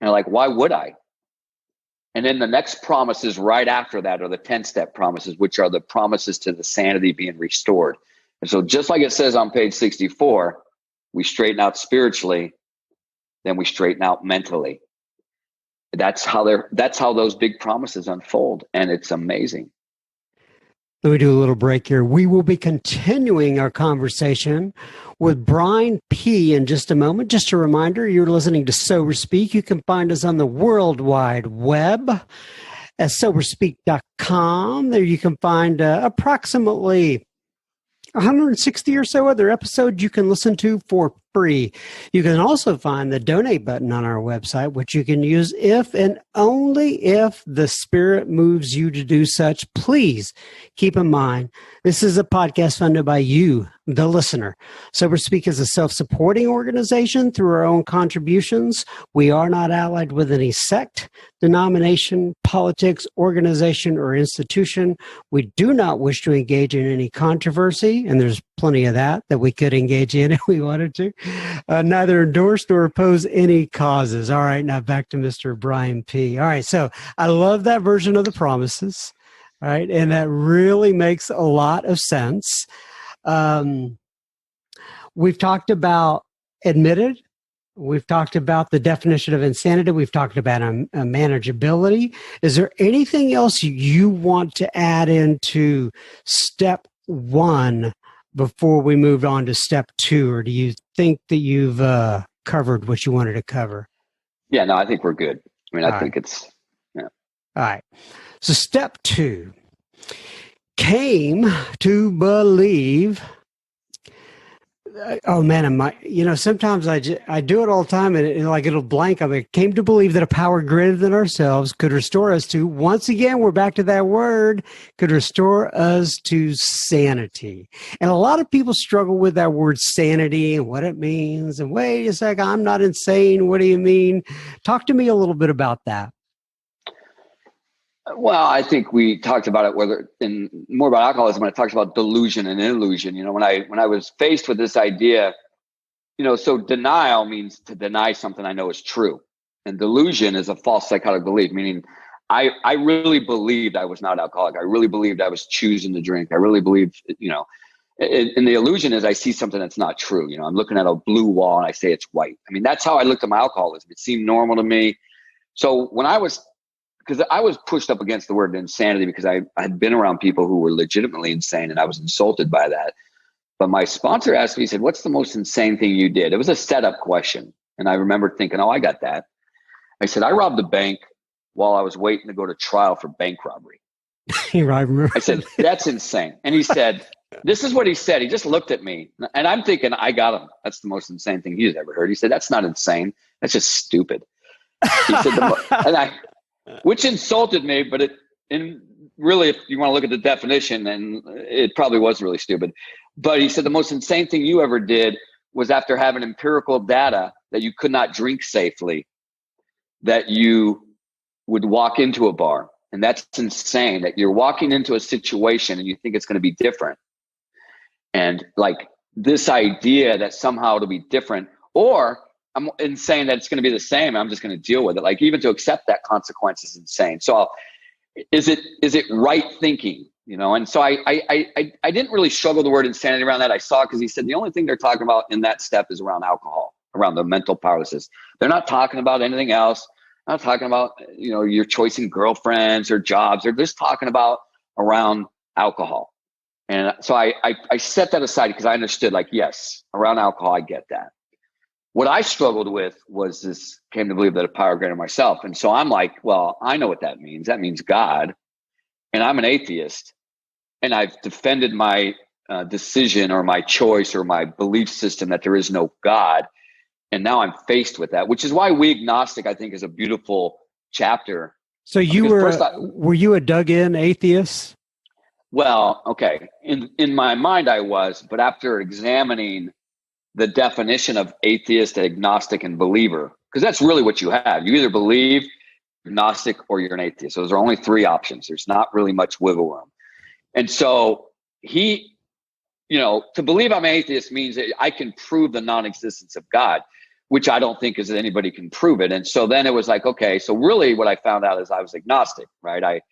And why would I? And then the next promises right after that are the 10-step promises, which are the promises to the sanity being restored. And so just like it says on page 64, we straighten out spiritually, then we straighten out mentally. That's how those big promises unfold. And it's amazing. Let me do a little break here. We will be continuing our conversation with Brian P. in just a moment. Just a reminder, you're listening to Sober Speak. You can find us on the World Wide Web at soberspeak.com. There you can find approximately 160 or so other episodes you can listen to for free. You can also find the donate button on our website, which you can use if and only if the Spirit moves you to do such. Please keep in mind, this is a podcast funded by you, the listener. Sober Speak is a self-supporting organization through our own contributions. We are not allied with any sect, denomination, politics, organization, or institution. We do not wish to engage in any controversy, and there's plenty of that we could engage in if we wanted to. Neither endorse nor oppose any causes. All right, now back to Mr. Brian P. All right, so I love that version of the promises. All right, and that really makes a lot of sense. We've talked about admitted. We've talked about the definition of insanity. We've talked about manageability. Is there anything else you want to add into step one before we move on to step two, or do you think that you've covered what you wanted to cover? Yeah, no, I think we're good. I mean, I think it's, yeah. All right. So step two, came to believe. Oh man, sometimes I do it all the time, and it'll blank. I mean, came to believe that a power greater than ourselves could restore us to, once again, we're back to that word, could restore us to sanity. And a lot of people struggle with that word sanity and what it means. And wait a second, I'm not insane. What do you mean? Talk to me a little bit about that. Well, I think we talked about it more about alcoholism when I talked about delusion and illusion. When I was faced with this idea, so denial means to deny something I know is true. And delusion is a false psychotic belief, meaning I really believed I was not alcoholic. I really believed I was choosing to drink. I really believed, and the illusion is I see something that's not true. I'm looking at a blue wall and I say it's white. I mean, that's how I looked at my alcoholism. It seemed normal to me. So because I was pushed up against the word insanity because I had been around people who were legitimately insane and I was insulted by that. But my sponsor asked me, he said, what's the most insane thing you did? It was a setup question. And I remember thinking, oh, I got that. I said, I robbed a bank while I was waiting to go to trial for bank robbery. I said, that's insane. And he said, this is what he said. He just looked at me and I'm thinking, I got him. That's the most insane thing he's ever heard. He said, that's not insane. That's just stupid. He said, which insulted me, but really, if you want to look at the definition, then it probably was really stupid. But he said the most insane thing you ever did was, after having empirical data that you could not drink safely, that you would walk into a bar. And that's insane, that you're walking into a situation and you think it's going to be different. And like this idea that somehow it'll be different, or I'm insane that it's going to be the same. I'm just going to deal with it. Like, even to accept that consequence is insane. So is it right thinking, And so I didn't really struggle with the word insanity around that. I saw it because he said the only thing they're talking about in that step is around alcohol, around the mental powerlessness. They're not talking about anything else. They're not talking about, your choice in girlfriends or jobs. They're just talking about around alcohol. And so I set that aside because I understood, like, yes, around alcohol, I get that. What I struggled with was this, came to believe that a power greater than myself. And so I'm like, well, I know what that means. That means God. And I'm an atheist. And I've defended my decision or my choice or my belief system that there is no God. And now I'm faced with that, which is why We Agnostic, I think, is a beautiful chapter. So were you a dug-in atheist? Well, okay. In my mind, I was. But after examining the definition of atheist, agnostic, and believer, because that's really what you have. You either believe, agnostic, or you're an atheist. So those are only three options. There's not really much wiggle room. And so to believe I'm an atheist means that I can prove the non-existence of God, which I don't think is that anybody can prove it. And so then it was like, okay, so really what I found out is I was agnostic, right?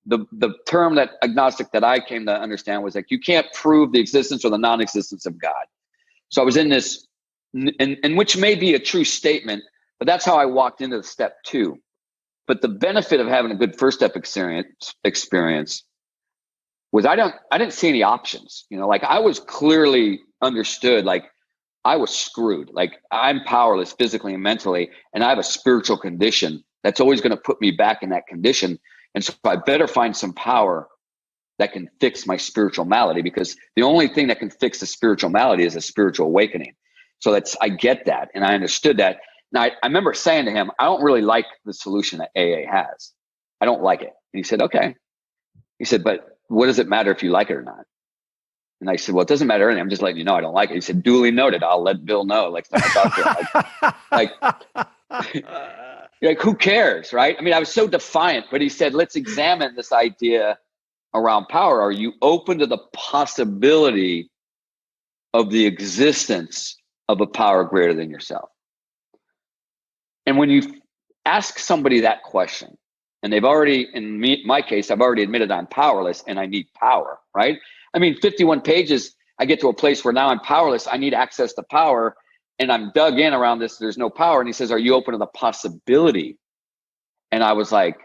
The term that agnostic that I came to understand was like, you can't prove the existence or the non-existence of God. So I was in this, and which may be a true statement, but that's how I walked into step two. But the benefit of having a good first step experience was I didn't see any options. Like, I was clearly understood, like I was screwed. Like, I'm powerless physically and mentally, and I have a spiritual condition That's always going to put me back in that condition. And so I better find some power that can fix my spiritual malady, because the only thing that can fix the spiritual malady is a spiritual awakening. So I get that. And I understood that. Now, I remember saying to him, I don't really like the solution that AA has. I don't like it. And he said, okay. He said, but what does it matter if you like it or not? And I said, well, it doesn't matter anything. I'm just letting you know I don't like it. He said, duly noted. I'll let Bill know. Like, like, who cares, right? I mean, I was so defiant, but he said, let's examine this idea around power. Are you open to the possibility of the existence of a power greater than yourself? And when you ask somebody that question, and they've already, my case, I've already admitted I'm powerless and I need power, right? I mean, 51 pages, I get to a place where now I'm powerless. I need access to power, and I'm dug in around this. There's no power. And he says, are you open to the possibility? And I was like,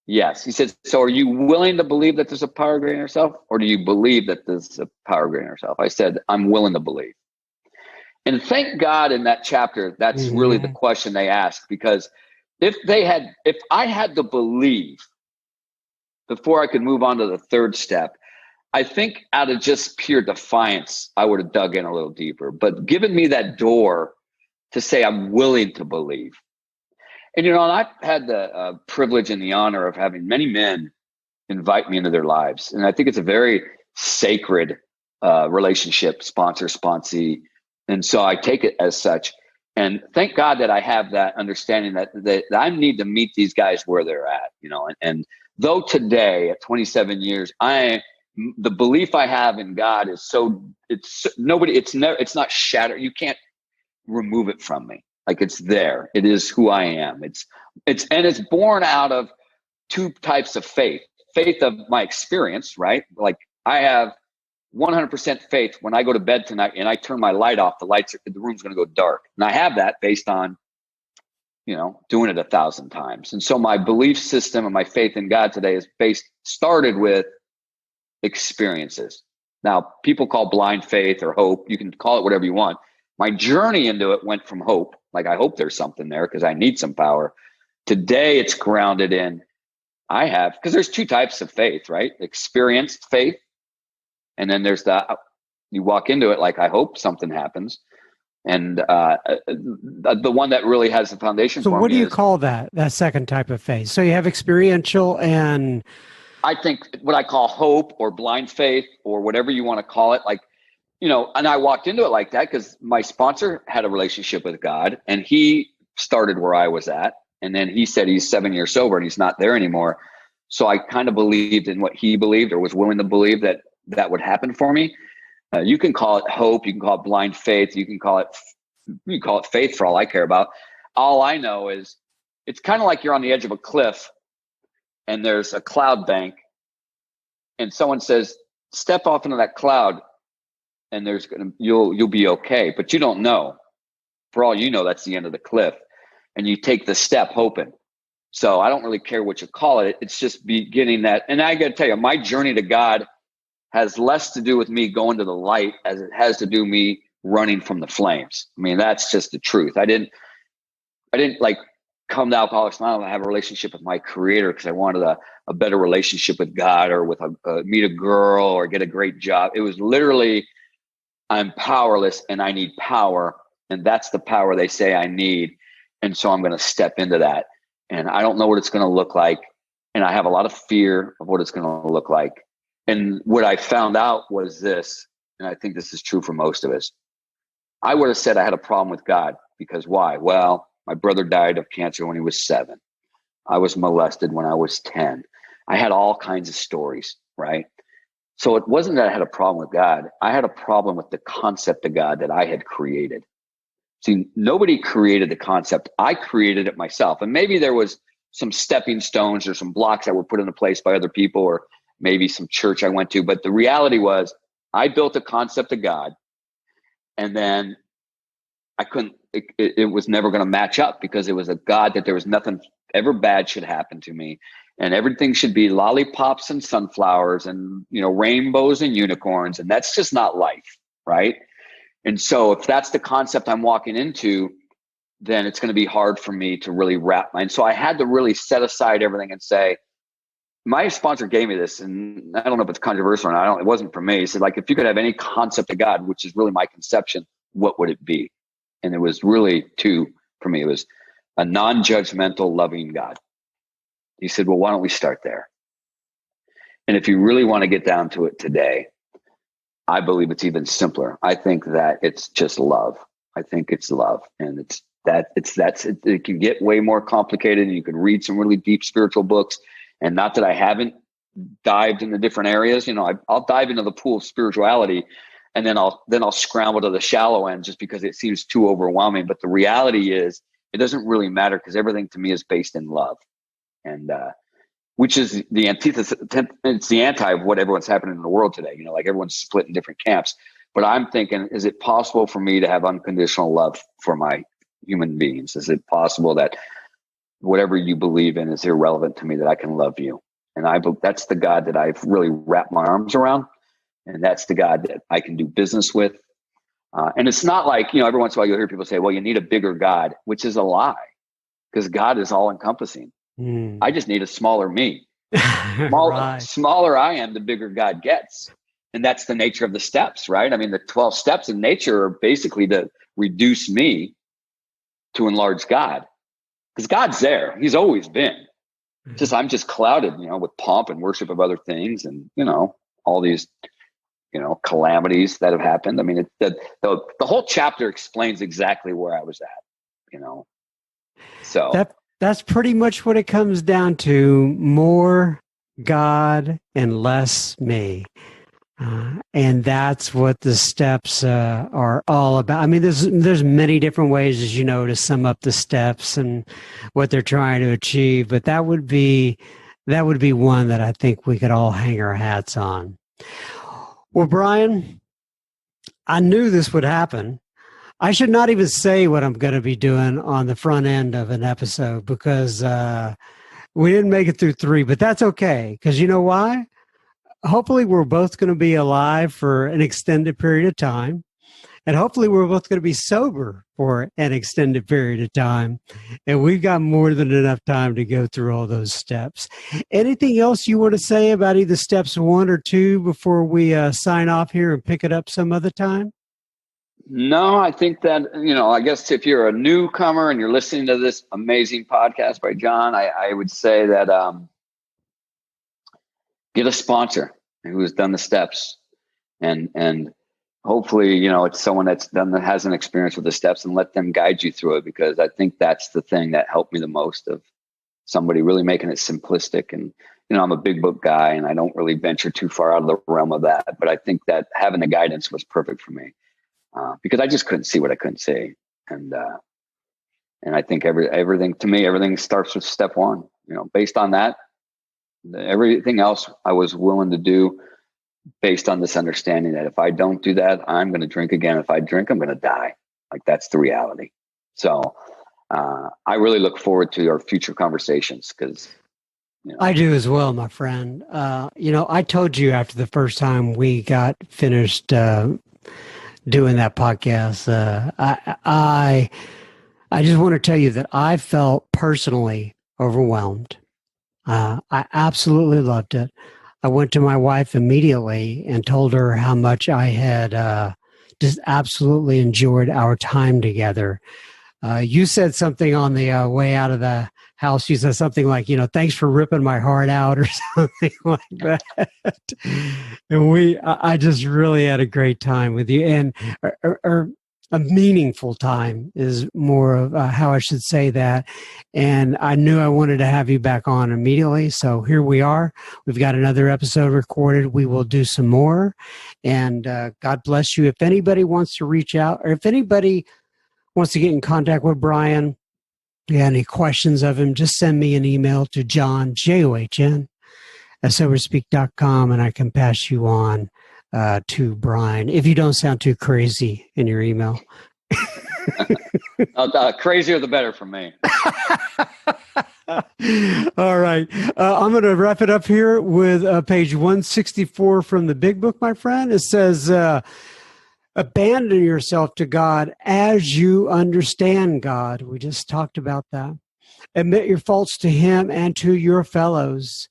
yes. He said, so are you willing to believe that there's a power greater than yourself? Or do you believe that there's a power greater than yourself? I said, I'm willing to believe. And thank God in that chapter, that's really the question they asked, because if I had to believe before I could move on to the third step, I think out of just pure defiance, I would have dug in a little deeper, but given me that door to say, I'm willing to believe. And, and I've had the privilege and the honor of having many men invite me into their lives. And I think it's a very sacred relationship, sponsor-sponsee. And so I take it as such. And thank God that I have that understanding that I need to meet these guys where they're at, and though today at 27 years, the belief I have in God is it's not shattered. You can't remove it from me. Like, it's there. It is who I am. It's born out of two types of faith. Faith of my experience, right? Like, I have 100% faith when I go to bed tonight and I turn my light off, the room's going to go dark. And I have that based on, doing it 1,000 times. And so my belief system and my faith in God today started with experiences. Now, people call blind faith or hope. You can call it whatever you want. My journey into it went from hope. Like, I hope there's something there because I need some power. Today, it's grounded in, because there's two types of faith, right? Experienced faith. And then there's you walk into it like, I hope something happens. And the one that really has the foundation for me. So what do you call that second type of faith? So you have experiential and... I think what I call hope or blind faith or whatever you want to call it, like, and I walked into it like that because my sponsor had a relationship with God and he started where I was at. And then he said he's 7 years sober and he's not there anymore. So I kind of believed in what he believed, or was willing to believe that would happen for me. You can call it hope. You can call it blind faith. You can call it faith for all I care about. All I know is it's kind of like you're on the edge of a cliff and there's a cloud bank and someone says, step off into that cloud and you'll be okay. But you don't know. For all you know, that's the end of the cliff. And you take the step hoping. So I don't really care what you call it. It's just beginning that. And I got to tell you, my journey to God has less to do with me going to the light as it has to do me running from the flames. I mean, that's just the truth. I didn't like come to Alcoholics Anonymous and have a relationship with my creator because I wanted a better relationship with God or with meet a girl or get a great job. It was literally, I'm powerless and I need power. And that's the power they say I need. And so I'm going to step into that. And I don't know what it's going to look like. And I have a lot of fear of what it's going to look like. And what I found out was this, and I think this is true for most of us. I would have said I had a problem with God because why? Well, my brother died of cancer when he was 7. I was molested when I was 10. I had all kinds of stories, right? So it wasn't that I had a problem with God. I had a problem with the concept of God that I had created. See, nobody created the concept. I created it myself. And maybe there was some stepping stones or some blocks that were put into place by other people or maybe some church I went to. But the reality was I built a concept of God and then I couldn't, it was never going to match up because it was a God that there was nothing ever bad should happen to me. And everything should be lollipops and sunflowers and, rainbows and unicorns. And that's just not life, right? And so if that's the concept I'm walking into, then it's going to be hard for me to really wrap my. And so I had to really set aside everything and say, my sponsor gave me this, and I don't know if it's controversial or not. It wasn't for me. He said, like, if you could have any concept of God, which is really my conception, what would it be? And it was really two for me. It was a non-judgmental, loving God. He said, well, why don't we start there? And if you really want to get down to it today, I believe it's even simpler. I think that it's just love. I think it's love. And it can get way more complicated, and you can read some really deep spiritual books. And not that I haven't dived into different areas, I'll dive into the pool of spirituality, and then I'll scramble to the shallow end just because it seems too overwhelming. But the reality is, it doesn't really matter, because everything to me is based in love, and which is the antithesis. It's the anti of what everyone's happening in the world today. Like everyone's split in different camps. But I'm thinking, is it possible for me to have unconditional love for my human beings? Is it possible that whatever you believe in is irrelevant to me, that I can love you? And that's the God that I've really wrapped my arms around. And that's the God that I can do business with. And it's not like, every once in a while you'll hear people say, well, you need a bigger God, which is a lie, because God is all encompassing. I just need a smaller me. Right. Smaller I am, the bigger God gets. And that's the nature of the steps, right? I mean, the 12 steps in nature are basically to reduce me to enlarge God. Because God's there. He's always been. I'm just clouded, with pomp and worship of other things, and, all these, calamities that have happened. I mean, the whole chapter explains exactly where I was at, So that's pretty much what it comes down to: more God and less me. And that's what the steps are all about. I mean, there's many different ways, as you know, to sum up the steps and what they're trying to achieve. But that would be one that I think we could all hang our hats on. Well, Brian, I knew this would happen. I should not even say what I'm going to be doing on the front end of an episode, because we didn't make it through 3, but that's okay. Because you know why? Hopefully we're both going to be alive for an extended period of time. And hopefully we're both going to be sober for an extended period of time. And we've got more than enough time to go through all those steps. Anything else you want to say about either steps 1 or 2 before we sign off here and pick it up some other time? No, I think that, I guess if you're a newcomer and you're listening to this amazing podcast by John, I would say that get a sponsor who has done the steps, and hopefully, it's someone that has an experience with the steps, and let them guide you through it, because I think that's the thing that helped me the most, of somebody really making it simplistic. And, I'm a big book guy, and I don't really venture too far out of the realm of that, but I think that having the guidance was perfect for me, because I just couldn't see what I couldn't see. And I think everything starts with step 1, based on that. Everything else I was willing to do based on this understanding that if I don't do that, I'm going to drink again. If I drink, I'm going to die. Like, that's the reality. So I really look forward to our future conversations, because I do as well, my friend. I told you after the first time we got finished doing that podcast, I just want to tell you that I felt personally overwhelmed. I absolutely loved it. I went to my wife immediately and told her how much I had just absolutely enjoyed our time together. You said something on the way out of the house. You said something like, thanks for ripping my heart out, or something like that. And I just really had a great time with you. And a meaningful time is more of how I should say that. And I knew I wanted to have you back on immediately. So here we are. We've got another episode recorded. We will do some more. And God bless you. If anybody wants to reach out, or if anybody wants to get in contact with Brian, you have any questions of him, just send me an email to John, John, at soberspeak.com, and I can pass you on to Brian, if you don't sound too crazy in your email. Crazier the better for me. All right. I'm going to wrap it up here with page 164 from the Big Book, my friend. It says, Abandon yourself to God as you understand God. We just talked about that. Admit your faults to Him and to your fellows.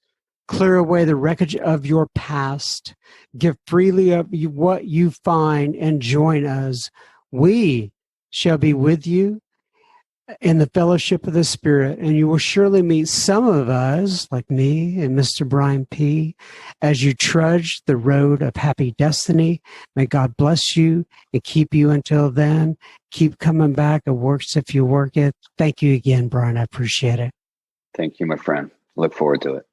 Clear away the wreckage of your past. Give freely of what you find and join us. We shall be with you in the fellowship of the Spirit, and you will surely meet some of us, like me and Mr. Brian P., as you trudge the road of happy destiny. May God bless you and keep you until then. Keep coming back. It works if you work it. Thank you again, Brian. I appreciate it. Thank you, my friend. Look forward to it.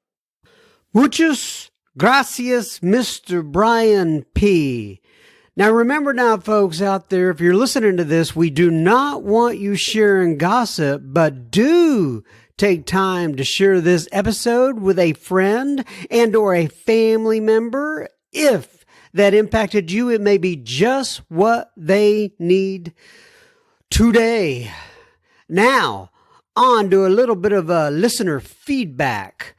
Muchas gracias, Mr. Brian P. Now, remember now, folks out there, if you're listening to this, we do not want you sharing gossip, but do take time to share this episode with a friend and or a family member. If that impacted you, it may be just what they need today. Now, on to a little bit of a listener feedback.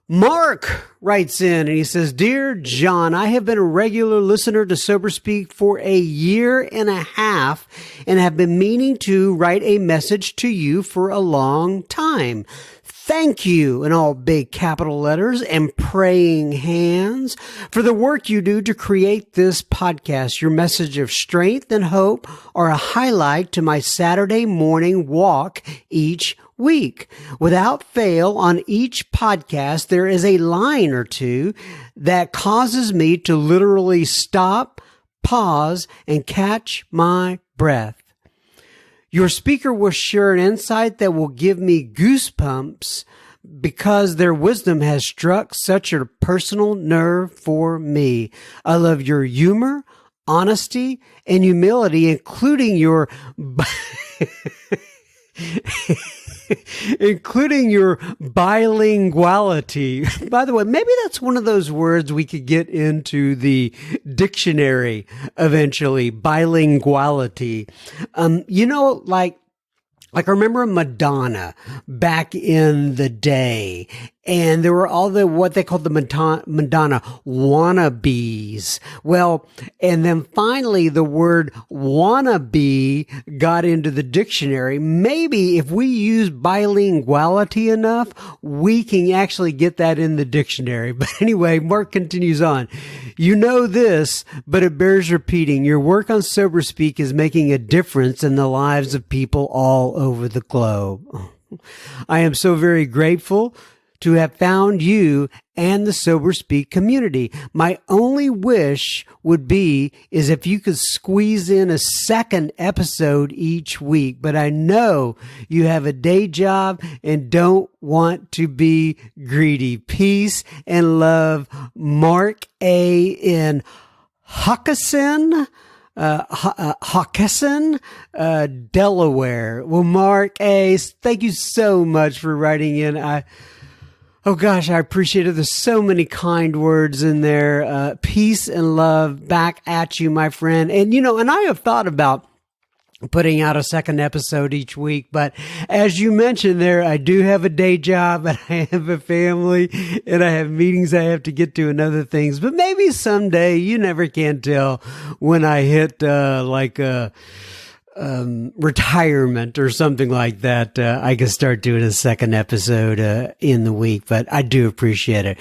Mark writes in and he says, Dear John, I have been a regular listener to Sober Speak for a year and a half and have been meaning to write a message to you for a long time. Thank you, in all big capital letters and praying hands, for the work you do to create this podcast. Your message of strength and hope are a highlight to my Saturday morning walk each week. Without fail, on each podcast, there is a line or two that causes me to literally stop, pause, and catch my breath. Your speaker will share an insight that will give me goosebumps because their wisdom has struck such a personal nerve for me. I love your humor, honesty, and humility, including your bilinguality. By the way, maybe that's one of those words we could get into the dictionary eventually, bilinguality. Like I remember Madonna back in the day, and there were all the, what they called the Madonna wannabes. Well, and then finally the word wannabe got into the dictionary. Maybe if we use bilinguality enough, we can actually get that in the dictionary. But anyway, Mark continues on. You know this, but it bears repeating. Your work on Sober Speak is making a difference in the lives of people all over the globe. I am so very grateful to have found you and the Sober Speak community. My only wish would be is if you could squeeze in a second episode each week, but I know you have a day job and don't want to be greedy. Peace and love, Mark A. in Hockenson, Delaware. Well, Mark A., thank you so much for writing in. Oh gosh, I appreciate it. There's so many kind words in there. Peace and love back at you, my friend. And and I have thought about putting out a second episode each week, but as you mentioned there, I do have a day job and I have a family and I have meetings I have to get to and other things. But maybe someday, you never can tell, when I hit retirement or something like that, I can start doing a second episode in the week, but I do appreciate it.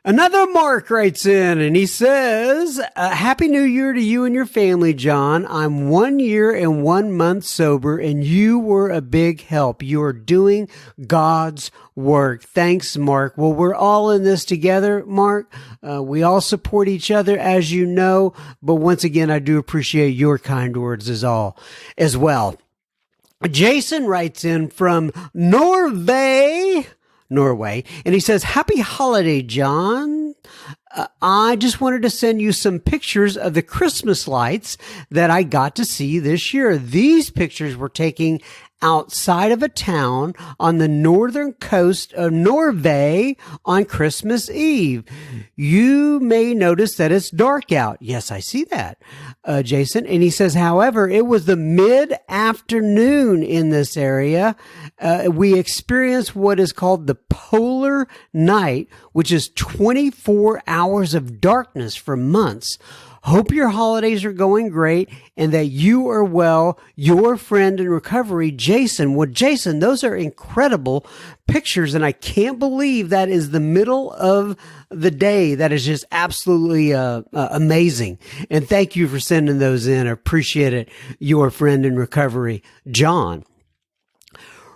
Another Mark writes in and he says, Happy New Year to you and your family, John. I'm 1 year and 1 month sober and you were a big help. You are doing God's work. Thanks, Mark. Well, we're all in this together, Mark. We all support each other, as you know, but once again, I do appreciate your kind words as well. Jason writes in from Norway, and he says, Happy holiday, John. I just wanted to send you some pictures of the Christmas lights that I got to see this year. These pictures were taken outside of a town on the northern coast of Norway on Christmas Eve. You may notice that it's dark out. Yes, I see that, Jason. And he says, however, it was the mid-afternoon in this area. We experienced what is called the polar night, which is 24 hours of darkness for months. Hope your holidays are going great and that you are well. Your friend in recovery, Jason. Well, Jason, those are incredible pictures, and I can't believe that is the middle of the day. That is just absolutely amazing. And thank you for sending those in. I appreciate it. Your friend in recovery, John.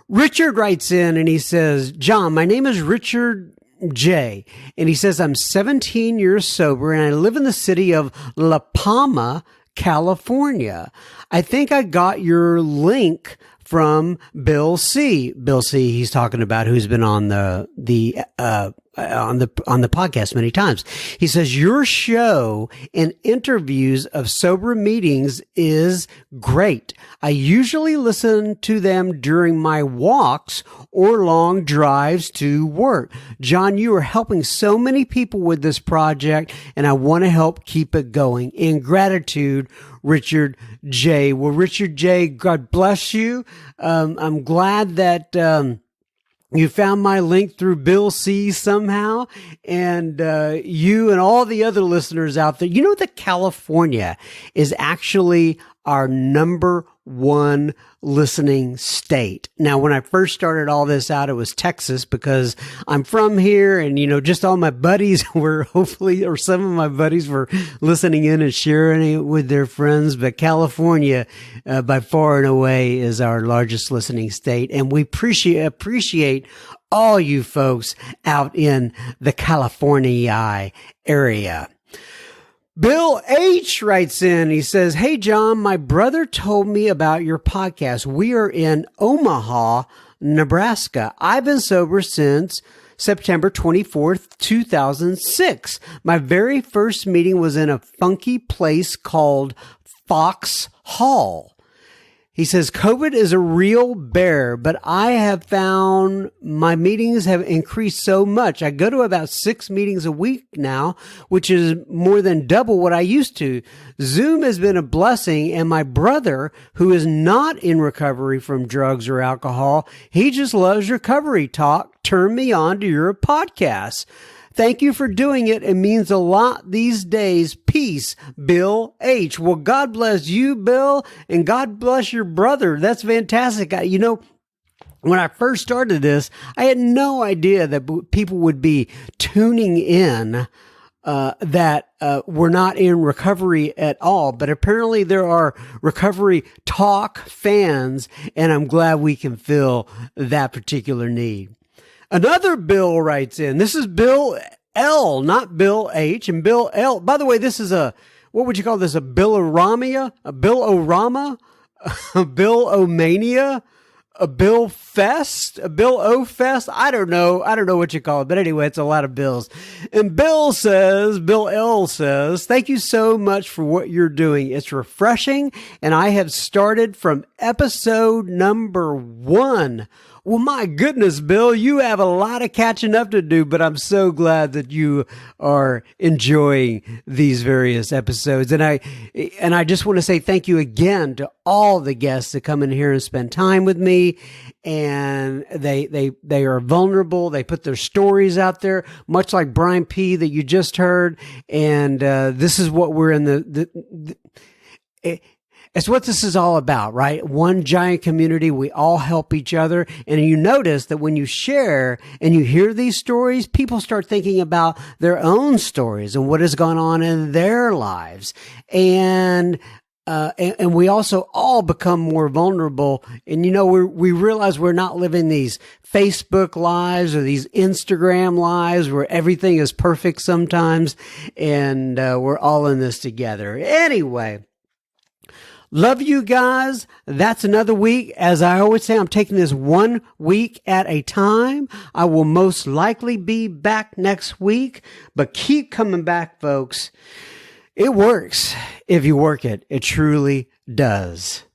Richard writes in and he says, John, my name is Richard J. And he says, I'm 17 years sober and I live in the city of La Palma, California. I think I got your link from Bill C. Bill C. He's talking about who's been on the podcast many times. He says, your show and interviews of sober meetings is great. I usually listen to them during my walks or long drives to work. John, you are helping so many people with this project, and I want to help keep it going. In gratitude, Richard J. Well, Richard J., God bless you. I'm glad that you found my link through Bill C somehow, and you and all the other listeners out there. You know that California is actually our number one listening state. Now, when I first started all this out, it was Texas because I'm from here, and just all my buddies were hopefully, or some of my buddies were listening in and sharing it with their friends. But California, by far and away, is our largest listening state, and we appreciate all you folks out in the California area. Bill H. writes in, he says, hey, John, my brother told me about your podcast. We are in Omaha, Nebraska. I've been sober since September 24th, 2006. My very first meeting was in a funky place called Fox Hall. He says, COVID is a real bear, but I have found my meetings have increased so much. I go to about 6 meetings a week now, which is more than double what I used to. Zoom has been a blessing, and my brother, who is not in recovery from drugs or alcohol, he just loves recovery talk. Turn me on to your podcast. Thank you for doing it. It means a lot these days. Peace, Bill H. Well, God bless you, Bill, and God bless your brother. That's fantastic. When I first started this, I had no idea that people would be tuning in that were not in recovery at all. But apparently there are recovery talk fans, and I'm glad we can fill that particular need. Another Bill writes in. This is Bill L, not Bill H. And Bill L, by the way, this is what would you call this? A Bill-orama? A Bill-orama? A Bill-omania? A Bill Fest? A Bill O-Fest? I don't know what you call it. But anyway, it's a lot of bills. And Bill L says, thank you so much for what you're doing. It's refreshing. And I have started from episode number 1. Well, my goodness, Bill, you have a lot of catching up to do, but I'm so glad that you are enjoying these various episodes. And I just want to say thank you again to all the guests that come in here and spend time with me. And they are vulnerable. They put their stories out there, much like Brian P. that you just heard. And this is what we're in it's what this is all about, right? One giant community. We all help each other. And you notice that when you share and you hear these stories, people start thinking about their own stories and what has gone on in their lives. And we also all become more vulnerable. And, we realize we're not living these Facebook lives or these Instagram lives where everything is perfect sometimes. And we're all in this together. Anyway. Love you guys. That's another week. As I always say, I'm taking this 1 week at a time. I will most likely be back next week, but keep coming back, folks. It works if you work it. It truly does.